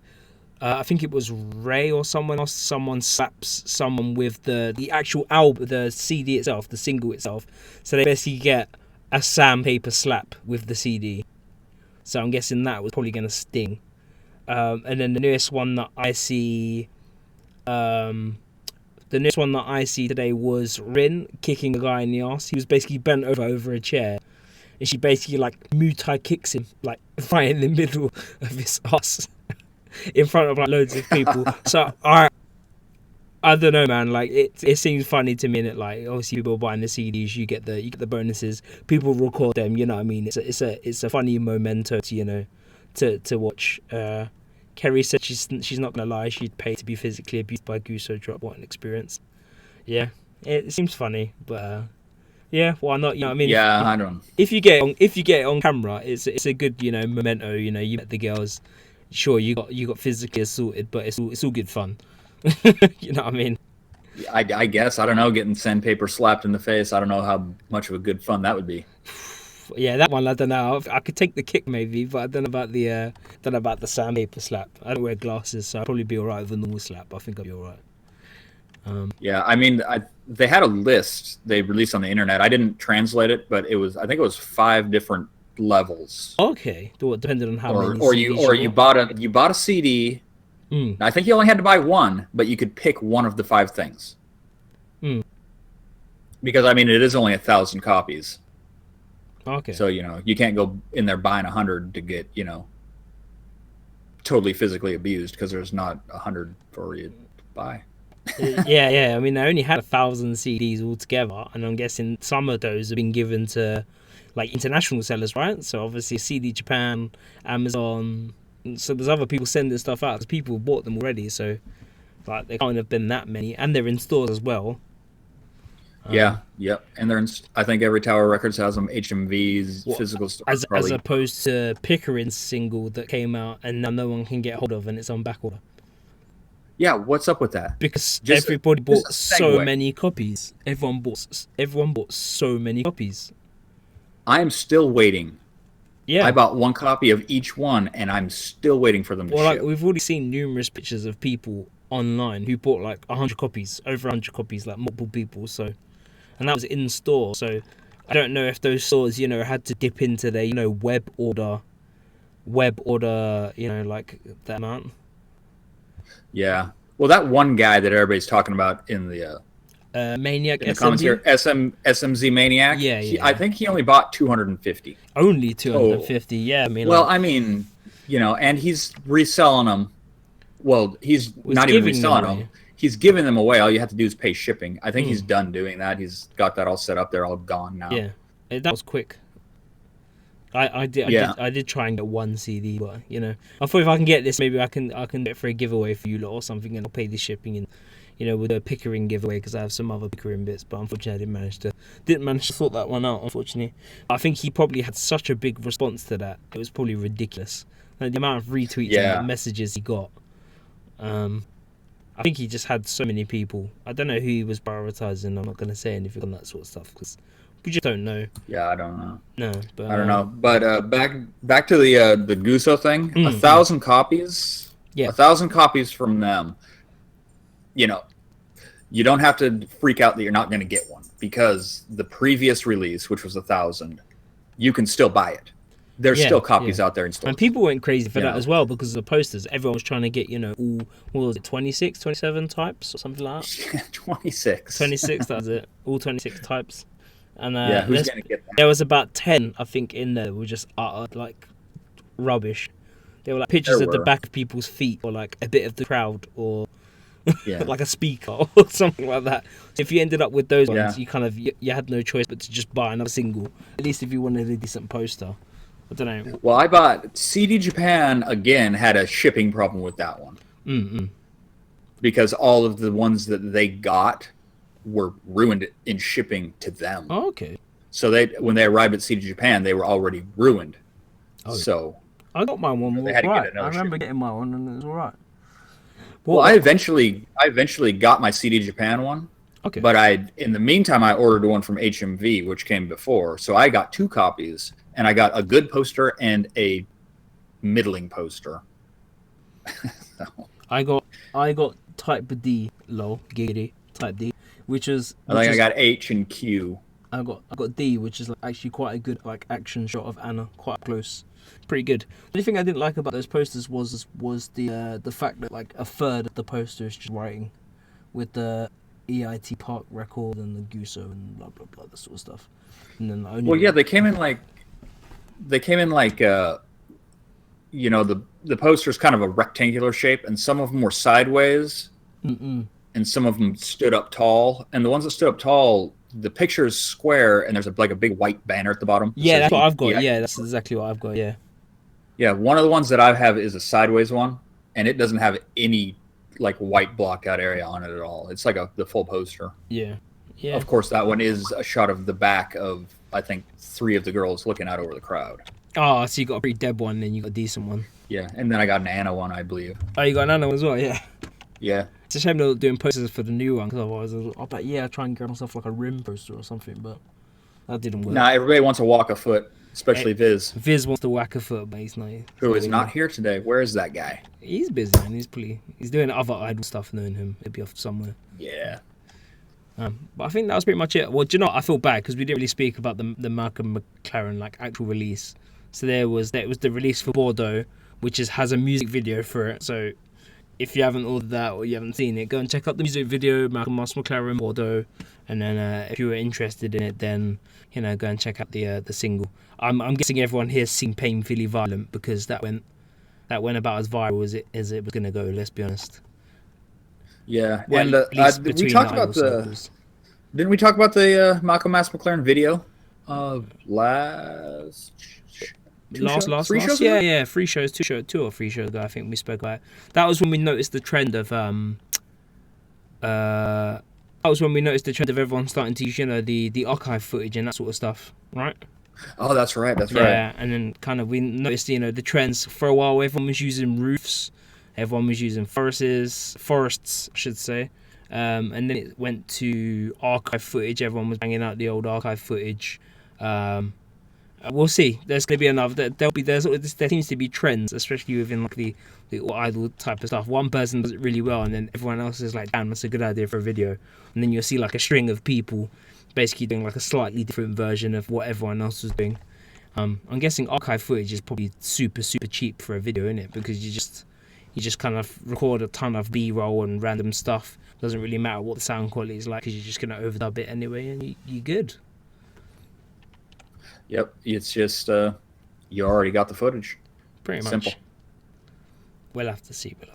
I think it was Ray or someone else. Someone slaps someone with the actual album, the CD itself, the single itself. So they basically get a sandpaper slap with the CD. So I'm guessing that was probably going to sting. And then the newest one that I see today was Rin kicking a guy in the ass. He was basically bent over a chair, and she basically like Muay Thai kicks him like right in the middle of his ass in front of like loads of people. So I don't know, man. Like it seems funny to me that like obviously people buying the CDs, you get the bonuses. People record them, you know what I mean? It's a funny memento to to watch Kerry said she's not gonna lie. She'd pay to be physically abused by Guso drop. What an experience! Yeah, it seems funny, but yeah, why not? You know what I mean? Yeah, I don't. If you get it on camera, it's a good memento. You met the girls. Sure, you got physically assaulted, but it's all good fun. You know what I mean? I guess I don't know. Getting sandpaper slapped in the face. I don't know how much of a good fun that would be. Yeah, that one I don't know. I could take the kick maybe, but I don't know about the sandpaper slap. I don't wear glasses, so I'll probably be alright with a normal slap. I think I'll be alright. Yeah, I mean, they had a list they released on the internet. I didn't translate it, but I think it was 5 different levels. Okay, depending on how many. Or you bought a CD. I think you only had to buy one, but you could pick one of the 5 things. Because I mean, it is only 1,000 copies. Okay. So you can't go in there buying 100 to get totally physically abused, because there's not 100 for you to buy. Yeah. I mean, they only had 1,000 CDs altogether, and I'm guessing some of those have been given to like international sellers, right? So obviously CD Japan, Amazon. So there's other people sending stuff out because people bought them already. So like there can't have been that many, and they're in stores as well. Yep. And they're I think every Tower Records has them. HMV's physical stores. As opposed to Pickering's single that came out and now no one can get hold of, and it's on back order. Yeah, what's up with that? Because everybody bought so many copies. Everyone bought so many copies. I am still waiting. Yeah, I bought one copy of each one, and I'm still waiting for them to ship. Like we've already seen numerous pictures of people online who bought like 100 copies, over 100 copies, like multiple people. So, and that was in store. So, I don't know if those stores, had to dip into their, web order, like that amount. Yeah. Well, that one guy that everybody's talking about in the Maniac in the comments here, SMZ Maniac. Yeah. I think he only bought 250. Only 250. Yeah, I mean. Well, I mean, and he's reselling them. Well, he's not even reselling them. He's giving them away. All you have to do is pay shipping. I think he's done doing that. He's got that all set up. They're all gone now. Yeah, that was quick. I did try and get one CD, but I thought if I can get this, maybe I can get it for a giveaway for you lot or something, and I'll pay the shipping, and with a Pickering giveaway, because I have some other Pickering bits, but unfortunately I didn't manage to sort that one out. Unfortunately, I think he probably had such a big response to that. It was probably ridiculous. Like, the amount of retweets and messages he got. I think he just had so many people. I don't know who he was prioritizing. I'm not going to say anything on that sort of stuff because we just don't know. Yeah, I don't know. No, but I don't know. But back to the Guso thing. 1,000 copies. Yeah, 1,000 copies from them. You don't have to freak out that you're not going to get one, because the previous release, which was 1,000, you can still buy it. There's still copies out there in stores. And people went crazy for that as well because of the posters. Everyone was trying to get, all, what was it, 26, 27 types or something like that? 26. 26, that was it. All 26 types. And who's going to get that? There was about 10, I think, in there that were just like rubbish. They were like pictures of the back of people's feet, or like a bit of the crowd, or like a speaker or something like that. So if you ended up with those ones, you kind of you had no choice but to just buy another single. At least if you wanted a decent poster. I don't know. Well, I bought CD Japan again. Had a shipping problem with that one, because all of the ones that they got were ruined in shipping to them. Oh, okay. So when they arrived at CD Japan, they were already ruined. Oh, so I got my one. They had to get I remember getting my one, and it was all right. Well, I eventually got my CD Japan one. Okay. But in the meantime, I ordered one from HMV, which came before. So I got 2 copies. And I got a good poster and a middling poster. So. I got type D, giggity, type D, which is. I got H and Q. I got D, which is actually quite a good action shot of Anna, quite close, pretty good. The only thing I didn't like about those posters was the fact that a third of the poster is just writing, with the EIT Park record and the Guso and blah blah blah, that sort of stuff. And then they came in the poster's kind of a rectangular shape, and some of them were sideways, and some of them stood up tall. And the ones that stood up tall, the picture is square, and there's a big white banner at the bottom. Yeah, that's what I've got. Yeah, that's exactly what I've got. Yeah. Yeah, one of the ones that I have is a sideways one, and it doesn't have any like white blocked out area on it at all. It's like the full poster. Yeah. Yeah. Of course, that one is a shot of the back of, I think, 3 of the girls looking out over the crowd. Oh, so you got a pretty dead one, then you got a decent one. Yeah, and then I got an Anna one, I believe. Oh, you got an Anna one as well, yeah. Yeah. It's a shame they're not doing posters for the new one, because otherwise I'll bet, I'll try and get myself like a rim poster or something, but that didn't work. Nah, everybody wants to walk a foot, especially Viz. Viz wants to whack a foot, but he's not. Who is not here today. Where is that guy? He's busy, man. He's doing other idol stuff, knowing him. He'll be off somewhere. Yeah. But I think that was pretty much it. Well, do you know what? I feel bad because we didn't really speak about the Malcolm McLaren like actual release. So it was the release for Bordeaux, which has a music video for it. So if you haven't ordered that or you haven't seen it, go and check out the music video, Malcolm McLaren Bordeaux. And then if you were interested in it, then go and check out the single. I'm guessing everyone here's seen Painfully Violent because that went about as viral as it was gonna go. Let's be honest. Yeah, well, and we talked about Didn't we talk about the Malcolm X McLaren video last? Yeah, 3 shows, 2 or 3 shows ago. I think we spoke about it. That was when we noticed the trend of everyone starting to use the archive footage and that sort of stuff, right? Oh, that's right. Yeah, and then kind of we noticed the trends for a while. Everyone was using roofs. Everyone was using forests, I should say. And then it went to archive footage. Everyone was banging out the old archive footage. We'll see. There's going to be another. There seems to be trends, especially within like the idol type of stuff. One person does it really well, and then everyone else is like, "Damn, that's a good idea for a video." And then you'll see like a string of people basically doing like a slightly different version of what everyone else was doing. I'm guessing archive footage is probably super cheap for a video, isn't it? Because you just kind of record a ton of B-roll and random stuff. Doesn't really matter what the sound quality is like because you're just going to overdub it anyway and you're good. Yep, it's just you already got the footage. Pretty much. Simple. We'll have to see. But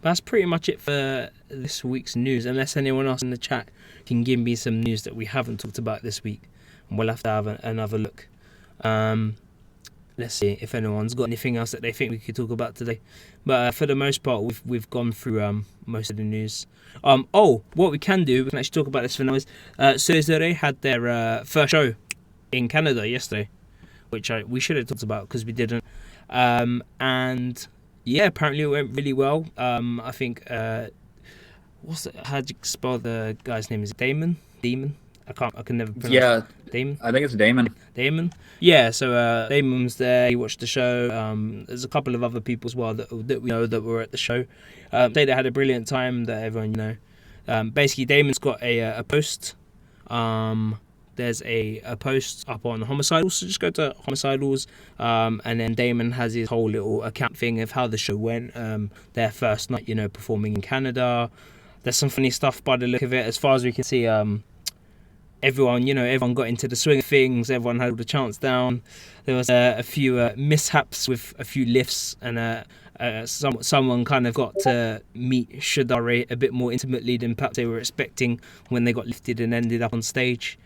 that's pretty much it for this week's news. Unless anyone else in the chat can give me some news that we haven't talked about this week. And we'll have to have another look. Let's see if anyone's got anything else that they think we could talk about today. But for the most part, we've gone through most of the news. What we can do, we can actually talk about this for now, is Cesare had their first show in Canada yesterday, which we should have talked about because we didn't. And yeah, apparently it went really well. I think how do you spell the guy's name? Is it Damon? I can never pronounce. Yeah, Damon. I think it's Damon. Yeah, so Damon was there. He watched the show. There's a couple of other people as well that we know that were at the show. They had a brilliant time. That everyone basically Damon's got a post. There's a post up on Homicidals, so just go to Homicidals, and then Damon has his whole little account thing of how the show went, their first night, performing in Canada. There's some funny stuff by the look of it. As far as we can see, everyone got into the swing of things. Everyone had all the chants down. There was a few mishaps with a few lifts, and someone kind of got to meet Shadare a bit more intimately than perhaps they were expecting when they got lifted and ended up on stage.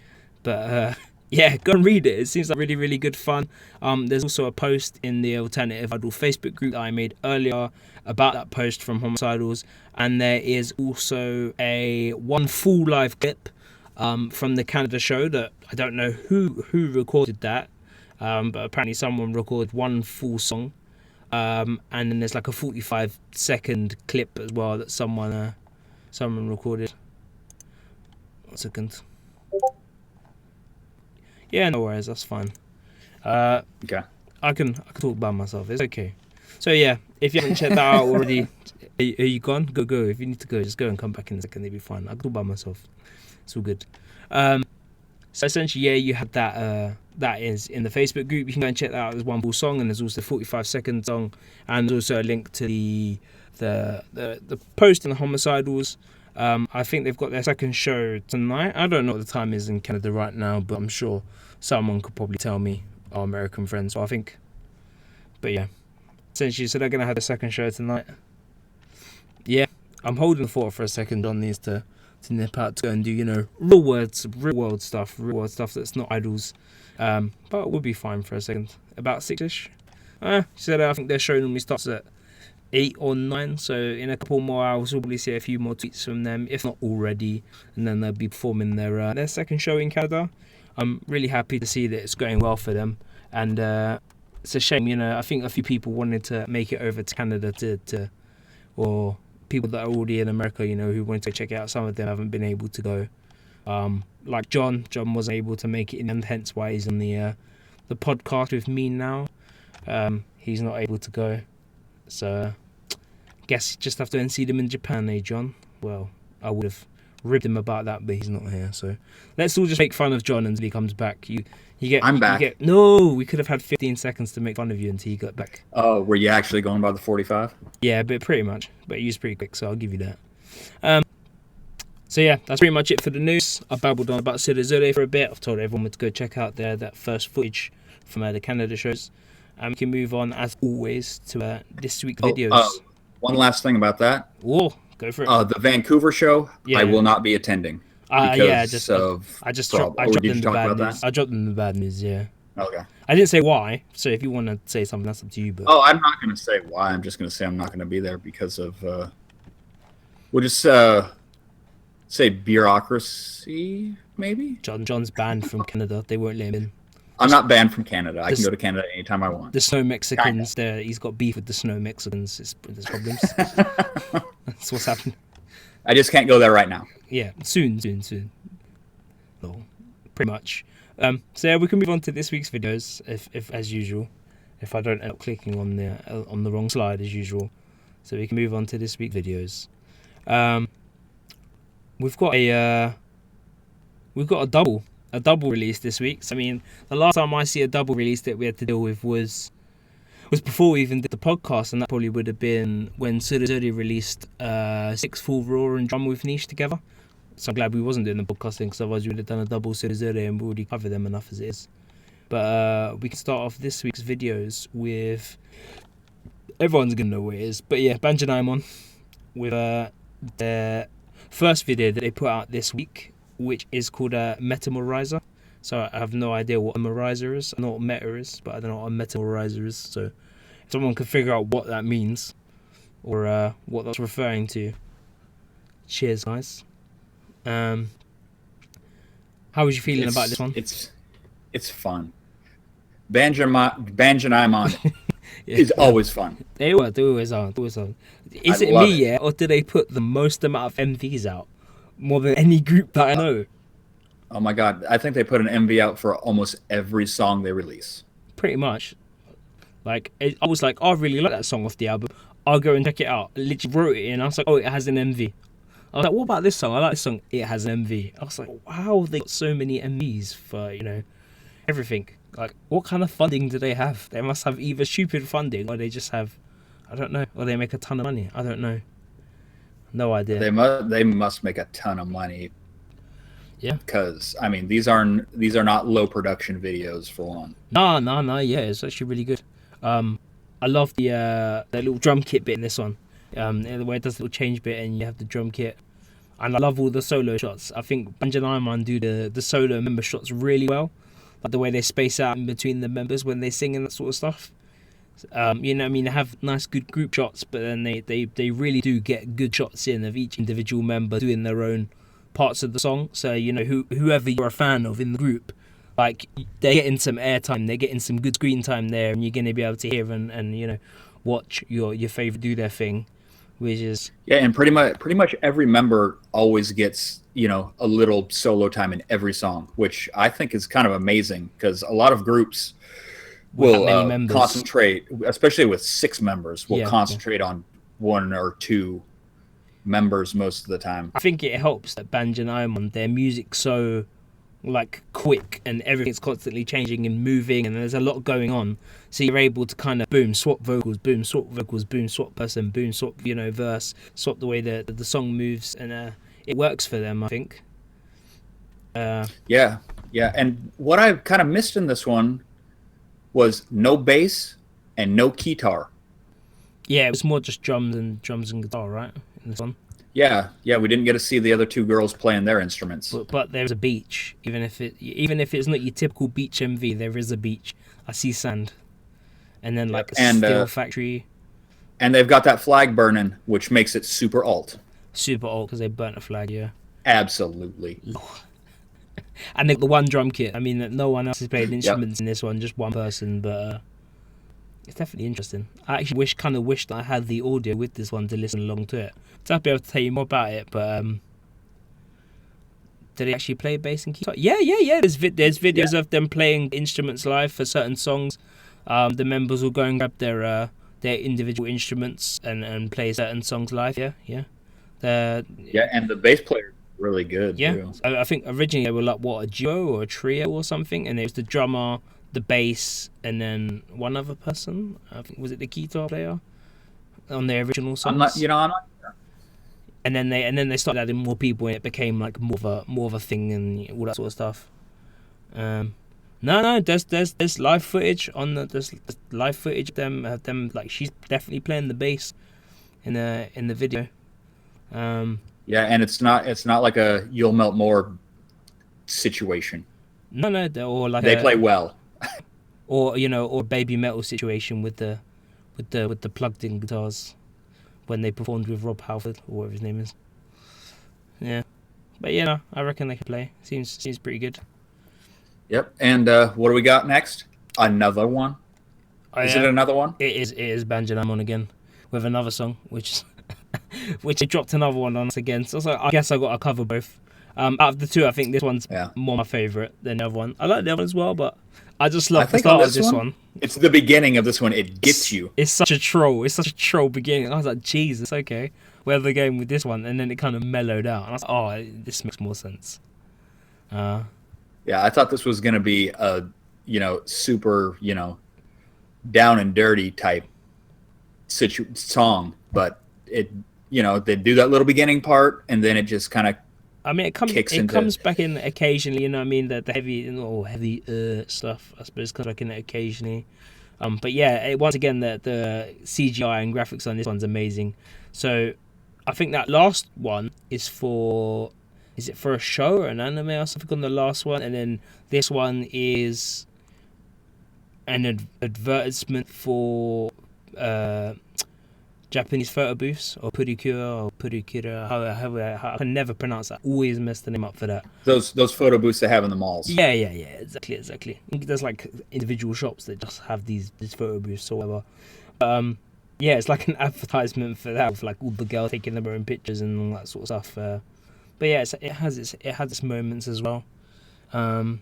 But yeah, go and read it. It seems like really, really good fun. There's also a post in the Alternative Idol Facebook group that I made earlier about that post from Homicidals, and there is also one full live clip from the Canada show that I don't know who recorded that, but apparently someone recorded one full song, and then there's like a 45-second clip as well that someone recorded. 1 second. Yeah, no worries, that's fine. Okay. I can talk by myself. It's okay. So yeah, if you haven't checked that out already, are you gone? Go. If you need to go, just go and come back in a second. It'll be fine. I can talk by myself. It's all good. So essentially, yeah, you have that. That is in the Facebook group. You can go and check that out. There's one full song, and there's also a 45-second song, and there's also a link to the post in the Homicidals. I think they've got their second show tonight. I don't know what the time is in Canada right now, but I'm sure someone could probably tell me, our American friends. So I think, but yeah, essentially, so they're gonna have the second show tonight. Yeah, I'm holding the fort for a second on these to nip out to go and do real world stuff that's not idols. But we'll be fine for a second. About 6ish. She said I think their show normally starts at 8 or 9. So in a couple more hours, we'll probably see a few more tweets from them, if not already. And then they'll be performing their second show in Canada. I'm really happy to see that it's going well for them. And it's a shame, I think a few people wanted to make it over to Canada or people that are already in America, who wanted to check it out. Some of them haven't been able to go. Like John wasn't able to make it, and hence why he's on the podcast with me now. He's not able to go, so guess just have to see them in Japan, eh, John? Well, I would have ribbed him about that, but he's not here. So let's all just make fun of John until he comes back. I'm back. No, we could have had 15 seconds to make fun of you until you got back. Oh, were you actually going by the 45? Yeah, but pretty much. But you was pretty quick, so I'll give you that. So yeah, that's pretty much it for the news. I babbled on about Zure for a bit. I've told everyone to go check out that first footage from the Canada shows. We can move on, as always, to this week's videos. One last thing about that. Whoa, go for it. The Vancouver show, I will not be attending. I dropped them the bad news. I dropped them the bad news, yeah. Okay. I didn't say why, so if you want to say something, that's up to you. But I'm not going to say why. I'm just going to say I'm not going to be there because of... we'll just say bureaucracy, maybe? John's banned from Canada. They won't let him in. I'm not banned from Canada. I can go to Canada anytime I want. The snow Mexicans, he's got beef with the snow Mexicans. There's problems. That's what's happening. I just can't go there right now. Yeah, soon. No, pretty much. So yeah, we can move on to this week's videos, if as usual. If I don't end up clicking on the wrong slide as usual, so we can move on to this week's videos. We've got a double release this week. So, I mean, the last time I see a double release that we had to deal with was before we even did the podcast, and that probably would have been when Zure released Six Full Raw and Drum with Niche together. So I'm glad we wasn't doing the podcasting, because otherwise we would have done a double Zure and we already covered them enough as it is. But we can start off this week's videos with... Everyone's going to know what it is. But yeah, Band Ja Naimon with their first video that they put out this week, which is called Metamorizer. So I have no idea what a Memorizer is. I know what Meta is, but I don't know what a Metamorizer is. So if someone can figure out what that means, or what that's referring to, cheers, guys. How was you feeling about this one? It's fun. Band Ja Naimon is always fun. They always are. Is it me, yeah, or do they put the most amount of MVs out? More than any group that I know. Oh my god, I think they put an MV out for almost every song they release. Pretty much. Like, I was like, oh, I really like that song off the album. I'll go and check it out. I literally wrote it in. I was like, oh, it has an MV. I was like, what about this song? I like this song. It has an MV. I was like, wow, they got so many MVs for, everything. Like, what kind of funding do they have? They must have either stupid funding, or they just have, I don't know, or they make a ton of money. I don't know. No idea. They must make a ton of money. Yeah. Because I mean, these are not low production videos for one. No. Yeah, it's actually really good. I love the little drum kit bit in this one. The way it does the little change bit, and you have the drum kit. And I love all the solo shots. I think Band Ja Naimon do the solo member shots really well. Like the way they space out in between the members when they sing and that sort of stuff. They have nice good group shots, but then they really do get good shots in of each individual member doing their own parts of the song. So whoever you're a fan of in the group, like, they're getting some airtime, they're getting some good screen time there, and you're going to be able to hear and watch your favorite do their thing, which is and pretty much every member always gets a little solo time in every song, which I think is kind of amazing, because a lot of groups will concentrate, especially with 6 members, will concentrate on 1 or 2 members most of the time. I think it helps that Band Ja Naimon, their music's so like quick and everything's constantly changing and moving, and there's a lot going on, so you're able to kind of boom swap vocals, boom swap person, boom swap verse, swap the way that the song moves, and it works for them, I think. Yeah, and what I kind of missed in this one was no bass and no guitar. Yeah, it was more just drums and guitar, right, in this one. Yeah, we didn't get to see the other 2 girls playing their instruments. But there's a beach, even if it's not your typical beach MV. There is a beach. I see sand, and then like a steel factory, And they've got that flag burning, which makes it super alt. Super old because they burnt a flag, yeah. Absolutely. And the one drum kit. I mean, no one else has played instruments in this one, just one person, but it's definitely interesting. I actually kind of wish that I had the audio with this one to listen along to it. So I'd be able to tell you more about it, but did they actually play bass and guitar? Yeah. There's videos of them playing instruments live for certain songs. The members will go and grab their individual instruments and play certain songs live. Yeah. And the bass player really good. Yeah, too. I think originally they were like a duo or a trio or something, and it was the drummer, the bass, and then one other person. I think was it the guitar player on their original songs. I'm not sure. And then they started adding more people, and it became like more of a thing and all that sort of stuff. No, there's live footage there's live footage of them like she's definitely playing the bass in the video. Yeah, and it's not like a You'll Melt More situation. No, or like they play well. Or or Baby Metal situation with the plugged in guitars when they performed with Rob Halford or whatever his name is. Yeah, but I reckon they can play. Seems pretty good. Yep. And what do we got next? Another one. Is it another one? It is Band Ja Naimon again with another song, which they dropped another one on us again. So I guess I got to cover both. Out of the two, I think this one's more my favourite than the other one. I like the other one as well, but I just love the start of this one. It's the beginning of this one. It gets you. It's such a troll. It's such a troll beginning. I was like, Jesus, okay. Where are they going with this one? And then it kind of mellowed out. And I was like, oh, this makes more sense. Yeah, I thought this was going to be a, super, down and dirty type song, but it, they do that little beginning part, and then it just kind of. I mean, it comes back in occasionally. The heavy stuff. I suppose comes back in occasionally. But yeah, once again, the CGI and graphics on this one's amazing. So, I think that last one is for. Is it for a show or an anime or something on the last one? And then this one is an advertisement for Japanese photo booths or purikura. I can never pronounce that. Always mess the name up for that. Those photo booths they have in the malls. Yeah. Exactly. There's like individual shops that just have these photo booths or whatever. Yeah, it's like an advertisement for that with like all the girls taking their own pictures and all that sort of stuff. But yeah, it has its moments as well. I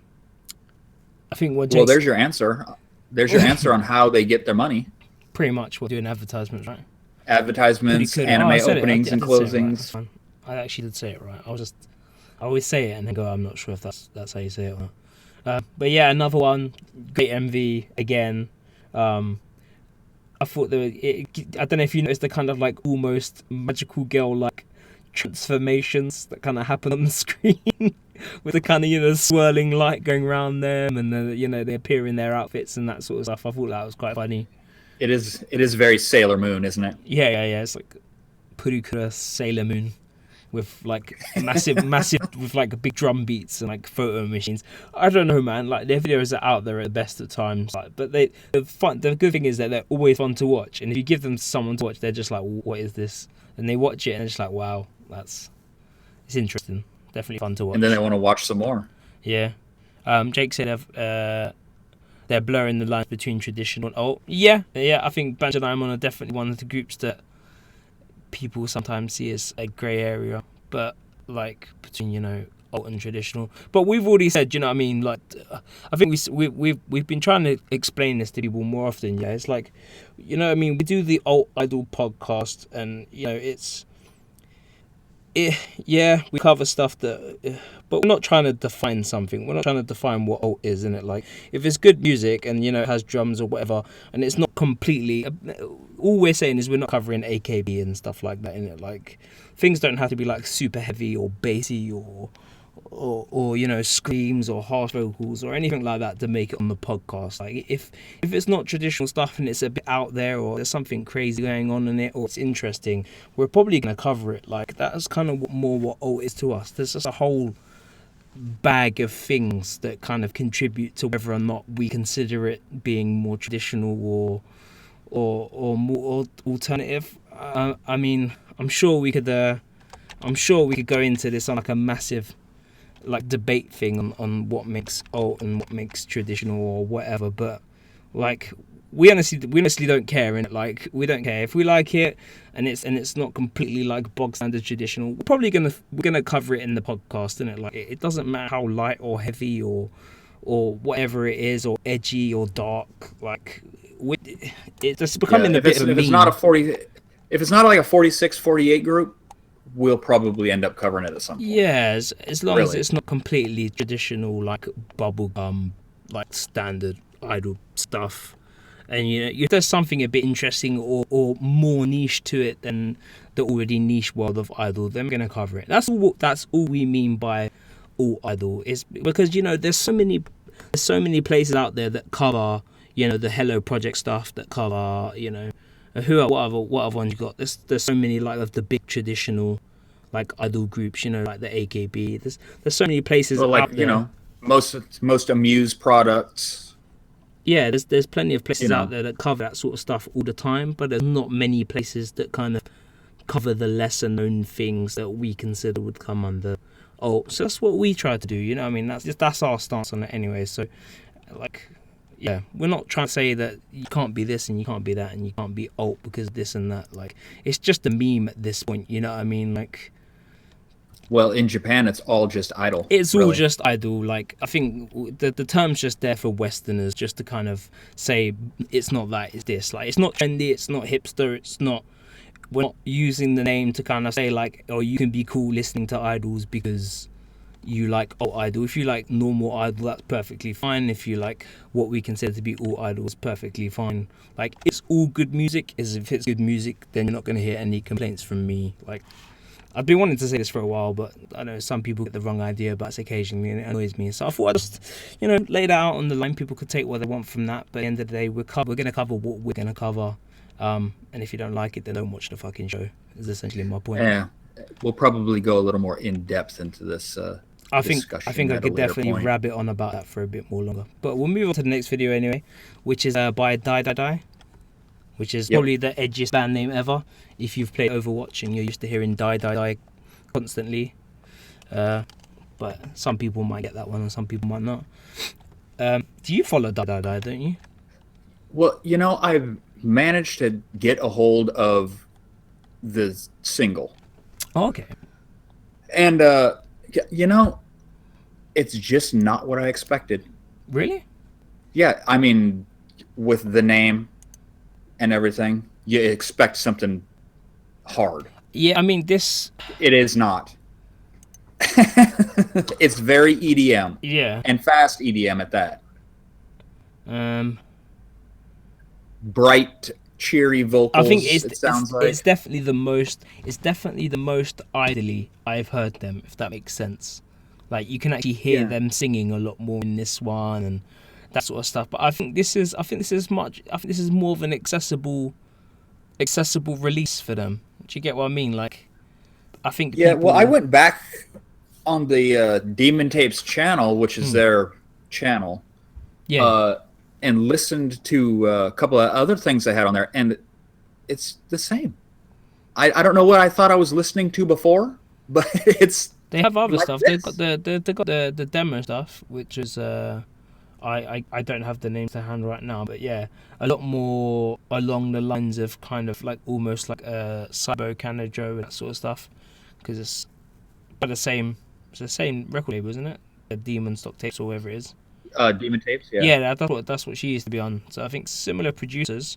think there's your answer. There's your answer on how they get their money. Pretty much, we're doing advertisements, right? Advertisements, anime openings and closings. Right. I actually did say it right. I always say it and then go, I'm not sure if that's how you say it or not. But yeah, another one, great MV again. I thought I don't know if you noticed the kind of like almost magical girl like transformations that kind of happen on the screen with the kind of swirling light going around them and they appear in their outfits and that sort of stuff. I thought that was quite funny. It is very Sailor Moon, isn't it? Yeah. It's like Purikura Sailor Moon with like massive with like big drum beats and like photo machines. I don't know, man. Like their videos are out there at the best of times. Like, but the good thing is that they're always fun to watch. And if you give them someone to watch, they're just like, what is this? And they watch it and they're just like, wow, it's interesting. Definitely fun to watch. And then they want to watch some more. Yeah. Jake said they're blurring the lines between traditional and alt. Yeah. I think Band Ja Naimon are definitely one of the groups that people sometimes see as a grey area, but like between alt and traditional. But we've already said, you know what I mean? Like, I think we've been trying to explain this to people more often. Yeah, it's like, you know what I mean? We do the Alt Idol podcast, and we cover stuff that, but we're not trying to define something. We're not trying to define what alt is, innit? Like, if it's good music and it has drums or whatever, and it's not completely, all we're saying is we're not covering AKB and stuff like that, innit? Like, things don't have to be like super heavy or bassy or screams or harsh vocals or anything like that to make it on the podcast. Like, if it's not traditional stuff and it's a bit out there or there's something crazy going on in it or it's interesting, we're probably going to cover it. Like, that's kind of more what alt is to us. There's just a whole bag of things that kind of contribute to whether or not we consider it being more traditional or more alternative. I mean, I'm sure we could go into this on like a massive like debate thing on what makes alt and what makes traditional or whatever, but like we honestly don't care, and like we don't care if we like it and it's not completely like bog standard traditional. We're gonna cover it in the podcast, isn't it? Like it doesn't matter how light or heavy or whatever it is, or edgy or dark, like it's becoming a bit of a meme. If it's not like a 46, 48 group, we'll probably end up covering it at some point. Yeah, as long as it's not completely traditional, like bubblegum, like standard idol stuff. And if there's something a bit interesting or more niche to it than the already niche world of idol, then we're gonna cover it. That's all we mean by all idol, is because there's so many places out there that cover the Hello Project stuff, that cover what other ones you got. There's so many like of the big traditional like idol groups, like the AKB. There's so many places out there. Most Amuse products. Yeah, there's plenty of places out there that cover that sort of stuff all the time, but there's not many places that kind of cover the lesser known things that we consider would come under alt. So that's what we try to do, I mean, that's our stance on it anyway. So like, yeah, we're not trying to say that you can't be this and you can't be that and you can't be alt because this and that. Like, it's just a meme at this point, you know what I mean? Like, well, in Japan, it's all just idol. It's really all just idol. Like, I think the term's just there for Westerners, just to kind of say it's not that, it's this. Like, it's not trendy, it's not hipster, it's not. We're not using the name to kind of say like, oh, you can be cool listening to idols because you like alt idol. If you like normal idol, that's perfectly fine. If you like what we consider to be alt idols, perfectly fine. Like, it's all good music. If it's good music, then you're not going to hear any complaints from me. Like, I've been wanting to say this for a while, but I know some people get the wrong idea about this occasionally, and it annoys me. So I thought I'd just, lay that out on the line. People could take what they want from that, but at the end of the day, we're going to cover what we're going to cover. And if you don't like it, then don't watch the fucking show, is essentially my point. Yeah, we'll probably go a little more in depth into this discussion. I think I could definitely rabbit on about that for a bit more longer. But we'll move on to the next video anyway, which is by DaiDaiDai, which is probably the edgiest band name ever. If you've played Overwatch and you're used to hearing DaiDaiDai constantly, but some people might get that one and some people might not. Do you follow DaiDaiDai, don't you? Well, I've managed to get a hold of the single. Oh, okay. And, it's just not what I expected. Really? Yeah, I mean, with the name and everything, you expect something hard. Yeah, I mean, this... It is not. It's very EDM. Yeah. And fast EDM at that. Bright, cheery vocals. I think it's definitely the most idly I've heard them, if that makes sense. Like, you can actually hear them singing a lot more in this one and that sort of stuff. But I think this is more of an accessible release for them. Do you get what I mean? Like, I think well, I went back on the Demon Tapes channel, which is their channel. Yeah. And listened to a couple of other things they had on there, and it's the same. I don't know what I thought I was listening to before, but they have other like stuff. This. They've got the demo stuff, which is I don't have the names to hand right now, but yeah, a lot more along the lines of kind of like almost like a Cybo Kanajo and that sort of stuff, because it's the same record label, isn't it? The Demon Stock Tapes or whatever it is. Demon Tapes, yeah. Yeah, that's what she used to be on. So I think similar producers.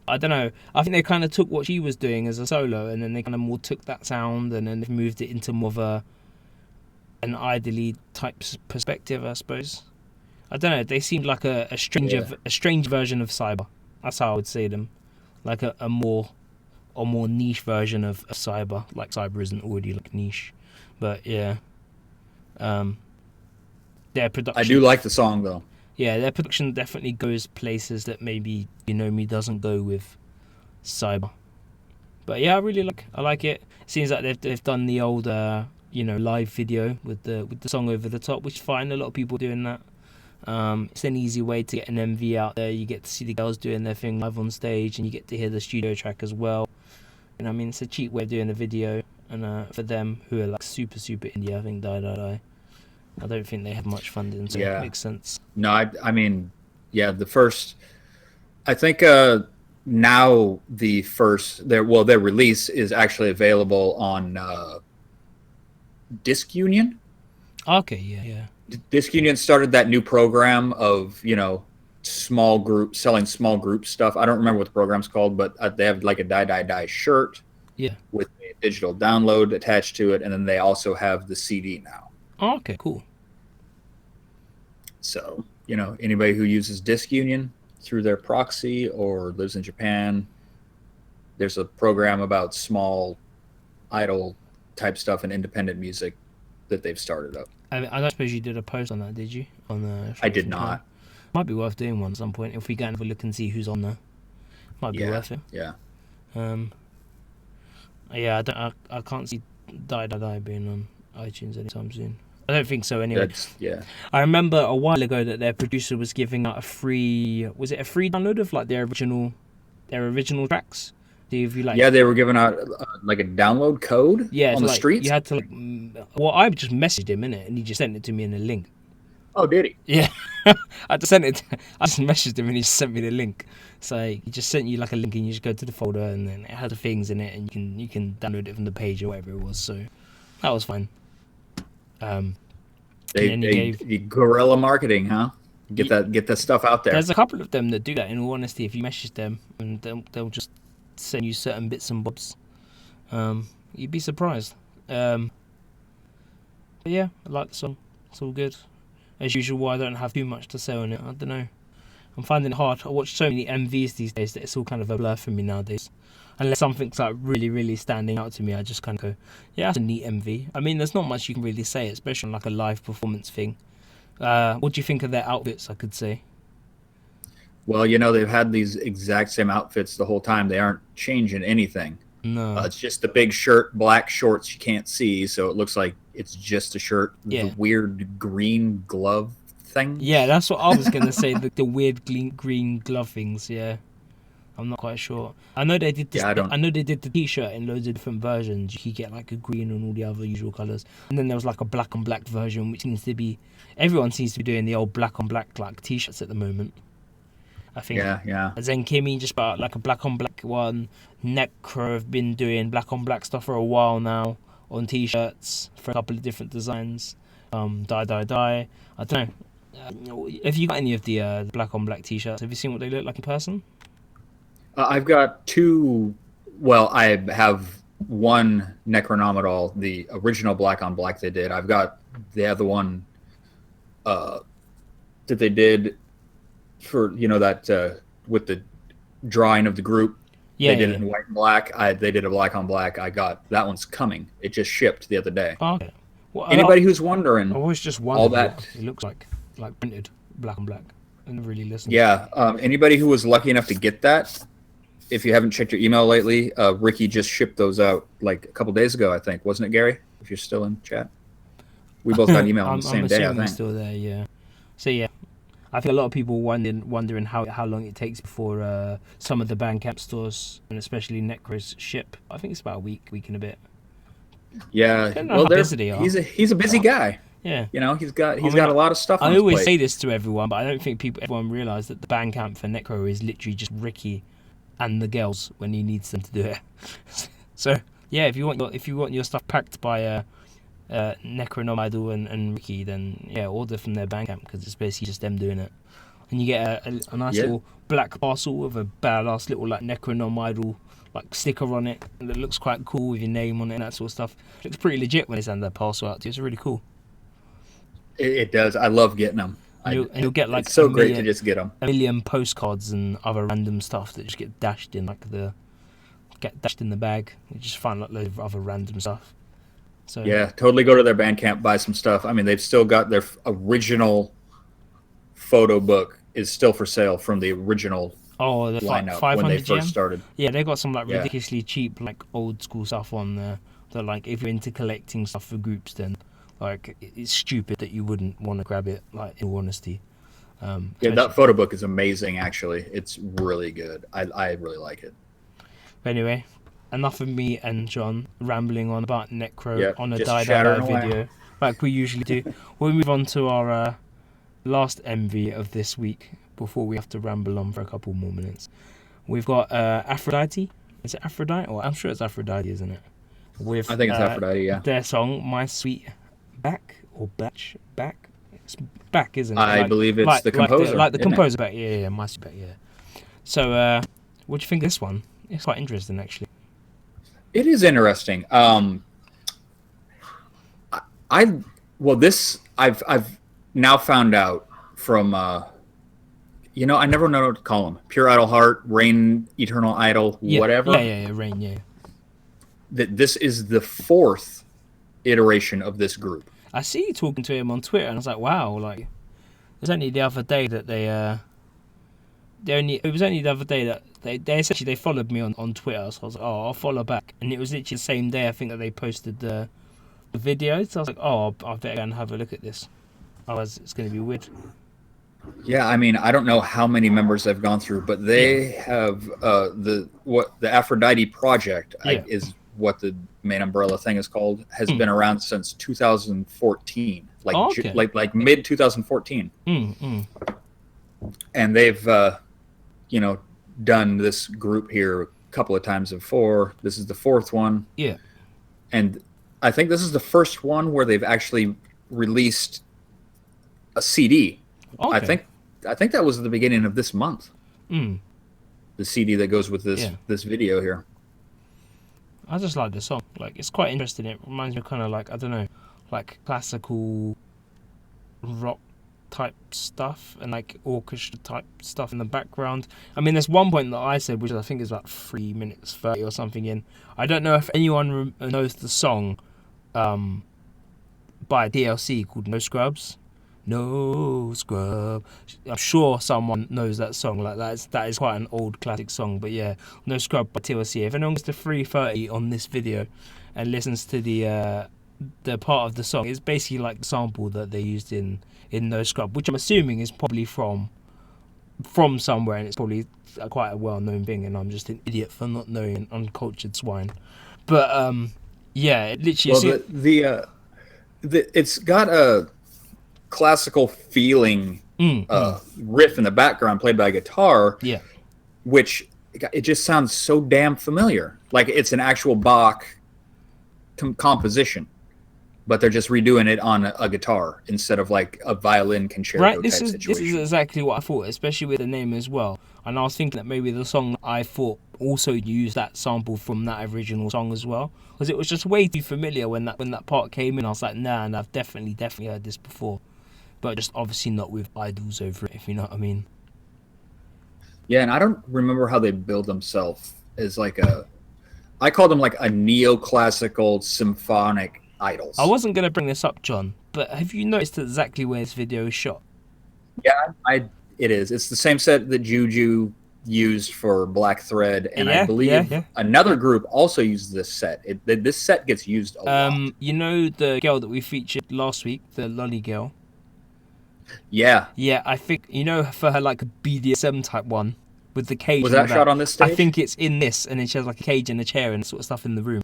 I don't know. I think they kind of took what she was doing as a solo, and then they kind of more took that sound, and then they moved it into more of an idly type perspective, I suppose. I don't know. They seemed like a strange version of Cyber. That's how I would say them. Like a more niche version of Cyber. Like Cyber isn't already like niche, but yeah. Their production. I do like the song though. Yeah, their production definitely goes places that maybe Me doesn't go with Cyber. But yeah, I like it. Seems like they've done the old live video with the song over the top, which is fine. A lot of people doing that. It's an easy way to get an MV out there. You get to see the girls doing their thing live on stage, and you get to hear the studio track as well. And I mean, it's a cheap way of doing a video. And for them who are like super indie, I think DaiDaiDai, I don't think they have much funding, so it makes sense. No, I mean, yeah, the first, I think now their release is actually available on Disc Union. Okay, yeah. Disc Union started that new program of, small group, selling small group stuff. I don't remember what the program's called, but they have like a DaiDaiDai shirt with a digital download attached to it, and then they also have the CD now. Oh, okay, cool. So, anybody who uses Disc Union through their proxy or lives in Japan, there's a program about small idol type stuff and independent music that they've started up. I don't suppose you did a post on that, did you? I did not. Might be worth doing one at some point if we go and have a look and see who's on there. Might be worth it. Yeah. I can't see DaiDaiDai being on iTunes anytime soon. I don't think so anyway. I remember a while ago that their producer was giving out a free download of like their original tracks. They were giving out like a download code on the streets. You had to I just messaged him in it, and he just sent it to me in a link. Oh, did he? Yeah, I just messaged him and he just sent me the link. So he just sent you like a link, and you just go to the folder, and then it had the things in it, and you can download it from the page or whatever it was. So that was fine. They guerrilla marketing, huh? Get that stuff out there. There's a couple of them that do that. In all honesty, if you message them, and they'll just send you certain bits and bobs. You'd be surprised. But yeah, I like the song. It's all good. As usual, I don't have too much to say on it. I don't know. I'm finding it hard. I watch so many MVs these days that it's all kind of a blur for me nowadays. Unless something's like really standing out to me, I just kind of go, yeah, that's a neat MV. I mean, there's not much you can really say, especially on like a live performance thing. What do you think of their outfits, I could say? Well, they've had these exact same outfits the whole time. They aren't changing anything. No. It's just the big shirt, black shorts you can't see, so it looks like it's just a shirt. Yeah. The weird green glove thing. Yeah, that's what I was going to say, the weird green glove things, yeah. I'm not quite sure. I know they did this. I know they did the T-shirt in loads of different versions. You could get like a green and all the other usual colours, and then there was like a black on black version, which seems to be everyone seems to be doing the old black on black like T-shirts at the moment. I think. Yeah. Zen Kimmy just bought like a black on black one. Necro have been doing black on black stuff for a while now on T-shirts for a couple of different designs. DaiDaiDai. I don't know. Have you got any of the black on black T-shirts? Have you seen what they look like in person? I've got two. Well, I have one Necronomidol, the original black on black they did. I've got the other one that they did for that with the drawing of the group. They did it in white and black. They did a black on black. I got that one's coming. It just shipped the other day. Oh, okay. Well, anybody who's wondering, I always just wondered all that it looks like printed black on black. I never really listened. Yeah. Anybody who was lucky enough to get that, if you haven't checked your email lately, Ricky just shipped those out like a couple days ago, I think. Wasn't it, Gary? If you're still in chat. We both got email on the same day, I think. Still there, yeah. So yeah, I think a lot of people wondering how long it takes before some of the Bandcamp stores, and especially Necro's, ship. I think it's about a week and a bit. Yeah, well, he's a busy guy. Yeah, he's got a lot of stuff on his always plate. say this to everyone, but I don't think everyone realize that the Bandcamp for Necro is literally just Ricky and the girls when he needs them to do it. So yeah, if you want your stuff packed by Necronomidal and Ricky, then yeah, order from their Bandcamp, because it's basically just them doing it, and you get a nice little black parcel with a badass little like Necronomidal like sticker on it, and it looks quite cool with your name on it and that sort of stuff. It looks pretty legit when they send that parcel out to you. It's really cool. It does. I love getting them. You'll get like it's so great to just get them. A million postcards and other random stuff that just get dashed in the bag. You just find like loads of other random stuff. So yeah, totally go to their Bandcamp, buy some stuff. I mean, they've still got their original photo book is still for sale from the original lineup when they first started. Yeah, they got some like ridiculously cheap like old school stuff on there. That like if you're into collecting stuff for groups, then like it's stupid that you wouldn't want to grab it. Like in all honesty, Yeah, that photo book is amazing. Actually, it's really good. I really like it. Anyway, enough of me and John rambling on about Necro Yep, on a just DaiDaiDai chattering away. video, like we usually do. We'll move on to our last MV of this week before we have to ramble on for a couple more minutes. We've got Aphrodite. Is it Aphrodite? Or I'm sure it's Aphrodite, isn't it? With I think it's Aphrodite. Yeah, their song "My Sweet Back" or "Batch Back." It's back, isn't it? I believe it's the composer. Like the isn't it? composer back. Yeah, My Sweet Back. Yeah. So, what do you think of this one? It's quite interesting, actually. It is interesting. I've now found out from I never know what to call them. Pure Idol Heart, Rain, Eternal Idol, whatever. Yeah, Rain, yeah. That this is the 4th iteration of this group. I see you talking to him on Twitter, and I was like, wow, like, it was only the other day that it was only the other day that they essentially they followed me on Twitter, so I was like, oh, I'll follow back, and it was literally the same day I think that they posted the video, so I was like, oh, I better go and have a look at this, otherwise it's going to be weird. Yeah, I mean, I don't know how many members they've gone through, but they have the Aphrodite project is what the main umbrella thing is called, has been around since 2014, like mid 2014. And they've done this group here a couple of times before. This is the 4th one. Yeah. And I think this is the first one where they've actually released a CD. Okay. I think that was at the beginning of this month. The CD that goes with this video here. I just like the song. Like, it's quite interesting. It reminds me of kind of like, I don't know, like classical rock type stuff and like orchestra type stuff in the background. I mean, there's one point that I said, which I think is about 3 minutes 30 or something in. I don't know if anyone knows the song by DLC called No Scrubs. No Scrub. I'm sure someone knows that song. Like that is quite an old classic song. But yeah, No Scrub by TLC. If anyone goes to 3:30 on this video and listens to the part of the song, it's basically like the sample that they used in No Scrub, which I'm assuming is probably from somewhere, and it's probably quite a well-known thing. And I'm just an idiot for not knowing, an uncultured swine. But yeah, it literally. Well, it's got a classical feeling riff in the background played by a guitar, which it just sounds so damn familiar, like it's an actual Bach composition, but they're just redoing it on a guitar instead of like a violin concerto type situation. This is exactly what I thought, especially with the name as well. And I was thinking that maybe the song that I thought also used that sample from that original song as well, because it was just way too familiar when that part came in. I was like, nah, and I've definitely heard this before. But just obviously not with idols over it, if you know what I mean. Yeah, and I don't remember how they build themselves as like I call them like a neoclassical symphonic idols. I wasn't going to bring this up, John, but have you noticed exactly where this video is shot? Yeah, it is. It's the same set that Juju used for Black Thread, and I believe another group also uses this set. This set gets used a lot. You know the girl that we featured last week, the Lolly girl? Yeah, I think, for her like a BDSM type one with the cage. Was that shot on this stage? I think it's in this, and then she has like a cage and a chair and sort of stuff in the room.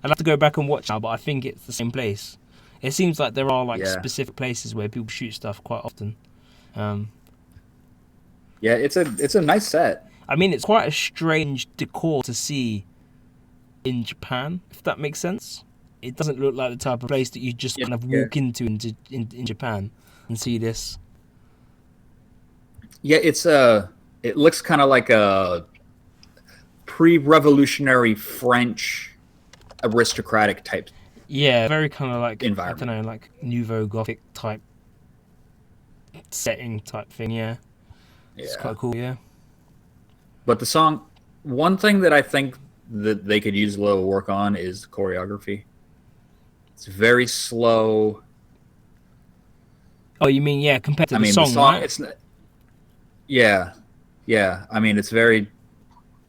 I'd have to go back and watch now, but I think it's the same place. It seems like there are like specific places where people shoot stuff quite often. Yeah, it's a nice set. I mean, it's quite a strange decor to see in Japan, if that makes sense. It doesn't look like the type of place that you just kind of walk into in Japan and see this. Yeah, it looks kind of like a pre-revolutionary French aristocratic type. Yeah, very kind of like environment. I don't know, like Nouveau Gothic type setting type thing. Yeah, it's quite cool. Yeah, but the song, one thing that I think that they could use a little work on is the choreography. It's very slow. Oh, you mean compared to the song, right? It's not, yeah. I mean, it's very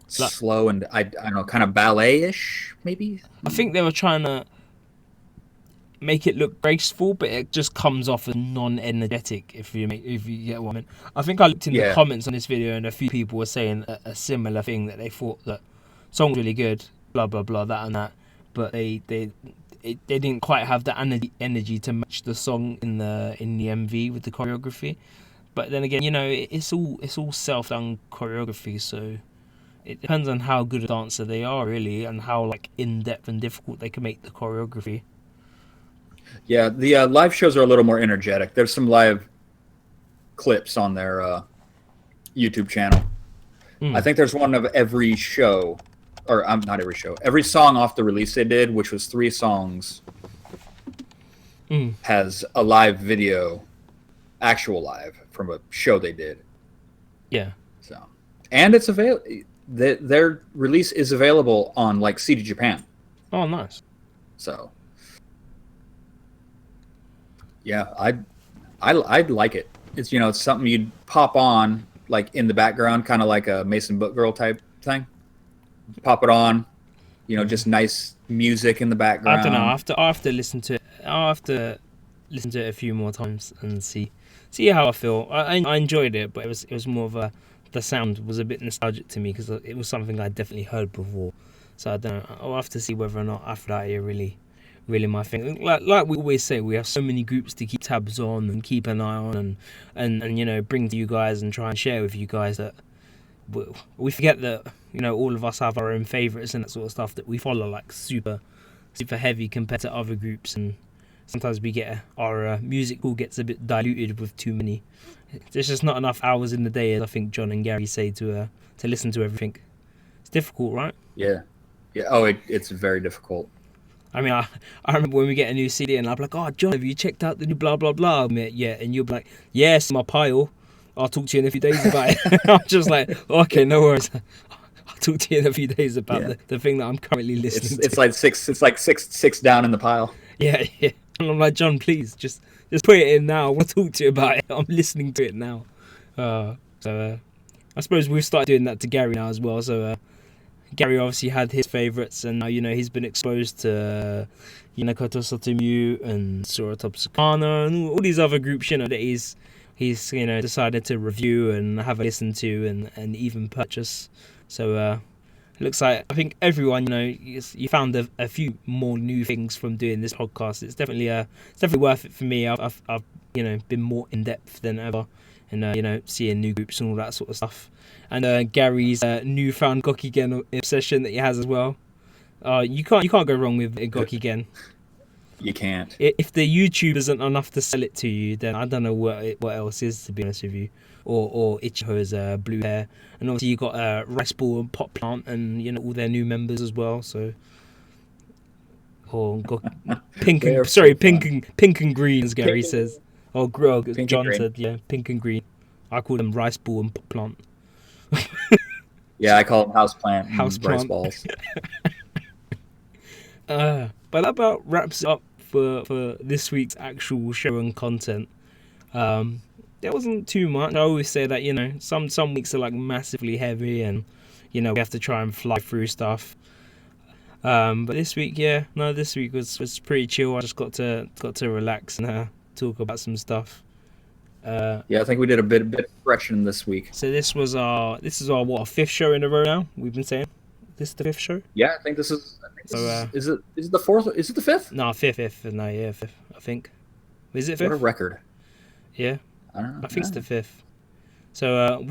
slow and I don't know, kind of ballet-ish, maybe. I think they were trying to make it look graceful, but it just comes off as non-energetic. If you get what I mean. I think I looked in the comments on this video, and a few people were saying a similar thing, that they thought that song's really good, blah blah blah, that and that, but they didn't quite have the energy to match the song in the MV with the choreography. But then again, it's all self-done choreography, so it depends on how good a dancer they are, really, and how like in-depth and difficult they can make the choreography. Yeah, the live shows are a little more energetic. There's some live clips on their YouTube channel. I think there's one of every show, or not every show, every song off the release they did, which was 3 songs, has a live video, actual live, from a show they did. Yeah. So, and it's available. Their release is available on like CD Japan. Oh, nice. So, yeah, I'd like it. It's it's something you'd pop on like in the background, kind of like a Mason Book Girl type thing. Pop it on, just nice music in the background. I don't know. I have to listen to it. I'll have to listen to it a few more times and see how I feel. I enjoyed it, but it was more of the sound was a bit nostalgic to me, because it was something I definitely heard before. So I don't know. I'll have to see whether or not Aphrodite are really my thing. Like we always say, we have so many groups to keep tabs on and keep an eye on, and bring to you guys and try and share with you guys, that we forget that all of us have our own favourites and that sort of stuff that we follow, like super heavy compared to other groups, and sometimes we get our music all gets a bit diluted with too many. There's just not enough hours in the day, as I think John and Garry say, to listen to everything. It's difficult, right? Yeah. Oh, it's very difficult. I mean, I remember when we get a new CD and I'm like, oh, John, have you checked out the new blah blah blah? Yeah, and you'll be like, yes, my pile. I'll talk to you in a few days about it. I'm just like, okay, no worries. I'll talk to you in a few days about the thing that I'm currently listening to. It's like six down in the pile. Yeah. And I'm like, John, please, just put it in now. I want to talk to you about it. I'm listening to it now. So I suppose we've started doing that to Garry now as well. So Garry obviously had his favourites, and now he's been exposed to Koto Sotomu and Sorotop Sakana and all these other groups that he's decided to review and have a listen to and even purchase. So it looks like, I think everyone, you found a few more new things from doing this podcast. It's definitely worth it for me. I've been more in depth than ever, and seeing new groups and all that sort of stuff. And Gary's newfound Gokigen obsession that he has as well. You can't go wrong with Gokigen. You can't. If the YouTube isn't enough to sell it to you, then I don't know what else is, to be honest with you. Or Ichiho's blue hair, and obviously you got Rice Ball and Pop Plant, and all their new members as well. So, pink and green, as Garry says. Or John said, yeah, pink and green. I call them Rice Ball and Pop Plant. Yeah, I call them house plant. House rice plant. balls. But that about wraps it up for this week's actual show and content. There wasn't too much. I always say that some weeks are like massively heavy, and we have to try and fly through stuff. But this week, this week was pretty chill. I just got to relax and talk about some stuff. I think we did a bit of correction this week. So this is our what, 5th show in a row now? We've been saying this is the 5th show. Yeah, I think this is. Is it the 4th? Is it the 5th? No, 5th. No, yeah, 5th. I think. Is it 5th? What a record. Yeah. I don't know. I think it's the 5th. So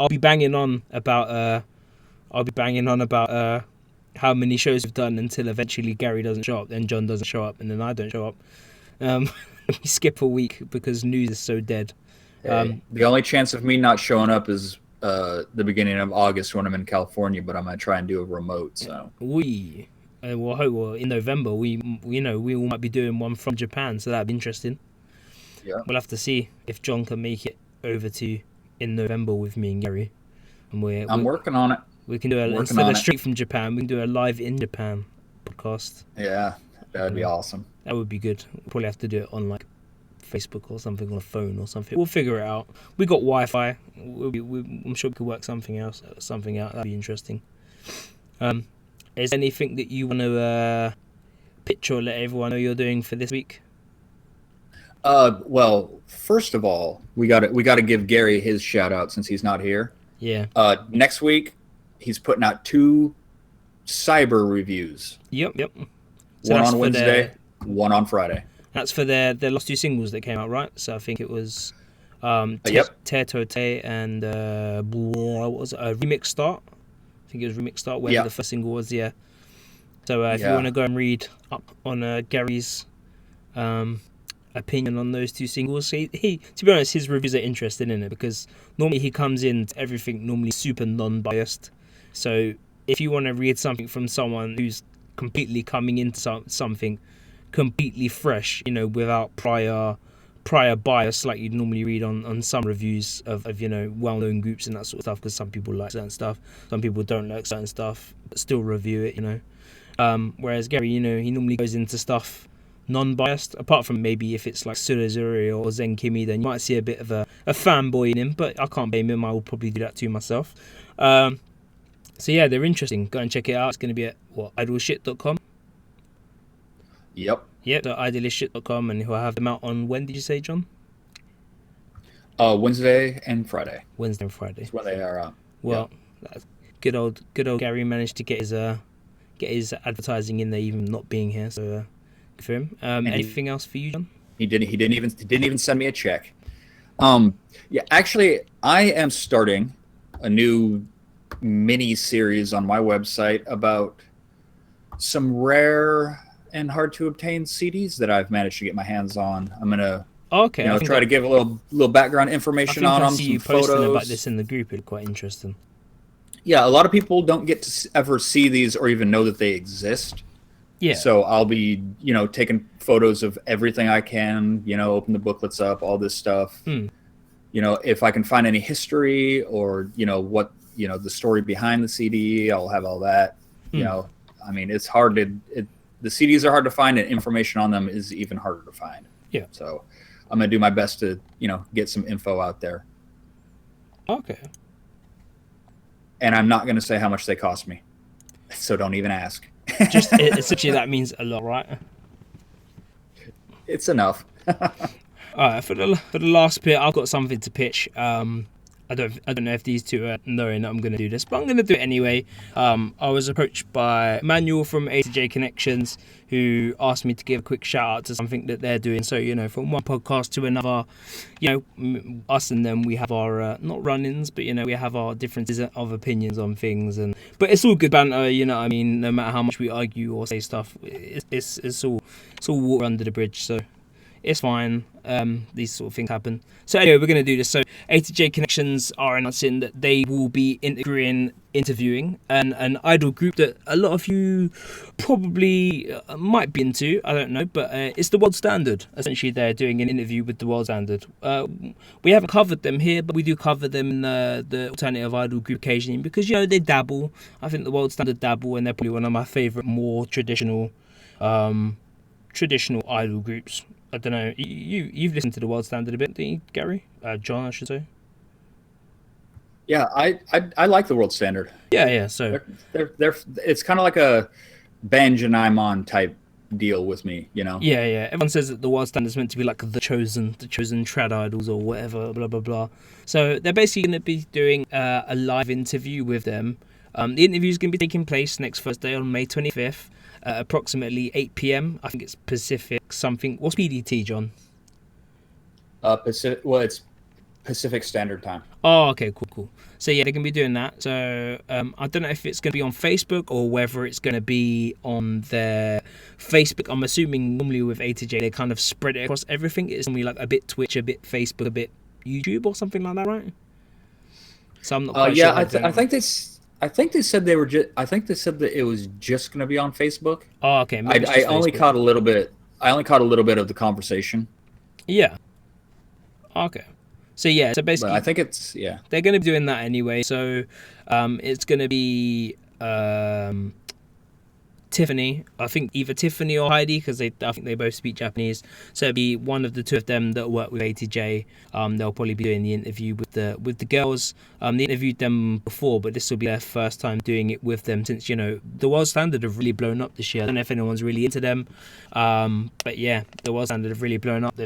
I'll be banging on about how many shows we've done until eventually Garry doesn't show up, then John doesn't show up, and then I don't show up. We skip a week because news is so dead. The only chance of me not showing up is the beginning of August when I'm in California, but I'm gonna try and do a remote. So well, in November we all might be doing one from Japan, so that'd be interesting. Yeah, we'll have to see if John can make it over to in November with me and Garry. And I'm working on it. We can do instead of straight from Japan, we can do a live in Japan podcast. Yeah, that would be awesome. That would be good. We'll probably have to do it on like Facebook or something, on a phone or something. We'll figure it out. We got Wi-Fi. I'm sure we could work something out. That'd be interesting. Is there anything that you want to pitch or let everyone know you're doing for this week? Well, first of all, we got to give Garry his shout out since he's not here. Yeah. Next week, he's putting out 2 cyber reviews. Yep. One on Wednesday, one on Friday. That's for their last 2 singles that came out, right? So I think it was Te Tote and what was it? Remix Start. I think it was Remix Start, where the first single was, yeah. So if you want to go and read up on Garry's opinion on those 2 singles, he to be honest, his reviews are interesting in it, because normally he comes in to everything normally super non-biased. So if you want to read something from someone who's completely coming into something completely fresh, without prior bias, like you'd normally read on some reviews of well-known groups and that sort of stuff, because some people like certain stuff, some people don't like certain stuff, but still review it, whereas Garry, he normally goes into stuff non-biased, apart from maybe if it's like Surezuri or Zen Kimi, then you might see a bit of a fanboy in him, but I can't blame him. I will probably do that too myself. So yeah, they're interesting. Go and check it out. It's going to be at idleshit.com. Yep, so idleshit.com, and he'll have them out on, when did you say, John? Wednesday and Friday. That's when they are out. Well, that's good old Garry managed to get his advertising in there, even not being here. So good for him. Anything else for you, John? He didn't even send me a check. Actually, I am starting a new mini series on my website about some rare and hard to obtain CDs that I've managed to get my hands on. I'm gonna try to give a little background information on them. I see you posting about this in the group. It's quite interesting. Yeah, a lot of people don't get to ever see these or even know that they exist. Yeah. So I'll be, taking photos of everything I can, open the booklets up, all this stuff. If I can find any history or, what, the story behind the CD, I'll have all that. It's hard the CDs are hard to find, and information on them is even harder to find. Yeah. So I'm going to do my best to, get some info out there. Okay. And I'm not going to say how much they cost me. So don't even ask. Just essentially that means a lot, right? It's enough. All right, for the last bit, I've got something to pitch. I don't know if these two are knowing that I'm going to do this, but I'm going to do it anyway. I was approached by Manuel from A2J Connections, who asked me to give a quick shout out to something that they're doing. So, from one podcast to another, us and them, we have our, not run-ins, but, we have our differences of opinions on things. But it's all good banter, no matter how much we argue or say stuff, it's all water under the bridge, so it's fine. These sort of things happen. So anyway, we're going to do this. So A2J Connections are announcing that they will be interviewing an idol group that a lot of you probably might be into. I don't know, but it's the World Standard. Essentially, they're doing an interview with the World Standard. We haven't covered them here, but we do cover them in the alternative idol group occasionally, because they dabble. I think the World Standard dabble, and they're probably one of my favourite, more traditional idol groups. I don't know. You've listened to the World Standard a bit, didn't you, Garry? John, I should say. Yeah, I like the World Standard. Yeah. So they're it's kind of like a Band Ja Naimon type deal with me, Yeah. Everyone says that the World Standard is meant to be like the chosen trad idols or whatever, blah blah blah. So they're basically going to be doing a live interview with them. The interview is going to be taking place next Thursday on May 25th. Approximately 8 p.m. I think it's Pacific something. What's PDT, John? Pacific. Well, it's Pacific Standard Time. Oh, okay, cool. So yeah, they're gonna be doing that. So I don't know if it's gonna be on Facebook or whether it's gonna be on their Facebook. I'm assuming normally with A2J they kind of spread it across everything. It's normally like a bit Twitch, a bit Facebook, a bit YouTube or something like that, right? So I'm not quite sure. I think they said they were just. I think they said that it was just going to be on Facebook. Oh, okay. I only caught a little bit. I only caught a little bit of the conversation. Yeah. Okay. So yeah. So basically, but I think they're going to be doing that anyway. So, it's going to be 10 Tiffany. I think either Tiffany or Heidi, because I think they both speak Japanese. So it'll be one of the two of them that work with ATJ. They'll probably be doing the interview with the girls. They interviewed them before, but this will be their first time doing it with them since, you know, the World Standard have really blown up this year. I don't know if anyone's really into them, but yeah, the World Standard have really blown up.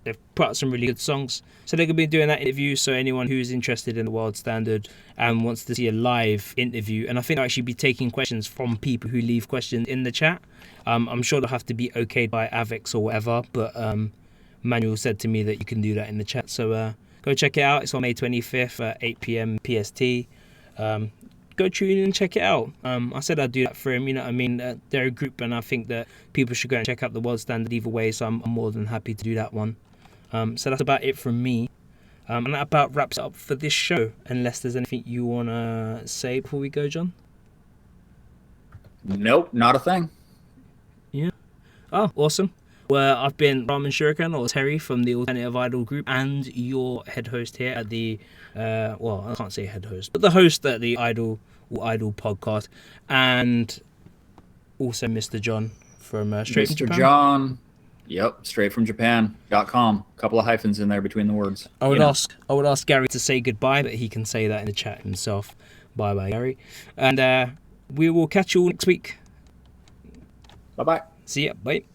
They've put out some really good songs, so they're going to be doing that interview. So anyone who's interested in the World Standard and wants to see a live interview, and I think I'll actually be taking questions from people who leave questions in the chat. I'm sure they'll have to be okayed by Avex or whatever, but Manuel said to me that you can do that in the chat. So go check it out. It's on May 25th at 8 p.m. PST. Go tune in and check it out. I said I'd do that for him, you know what I mean? They're a group, and I think that people should go and check out the World Standard either way, so I'm more than happy to do that one. So that's about it from me. And that about wraps it up for this show, unless there's anything you want to say before we go, John? Nope, not a thing. Yeah. Oh, awesome. Well, I've been Ramen Shuriken, or Terry from the Alternative Idol group, and your head host here at the, well, I can't say head host, but the host at the Idol podcast, and also Mr. John from Straight from Japan. Mr. John. Yep, straight from Japan.com. A couple of hyphens in there between the words. I would ask Garry to say goodbye, but he can say that in the chat himself. Bye bye, Garry. And we will catch you all next week. Bye bye. See ya. Bye.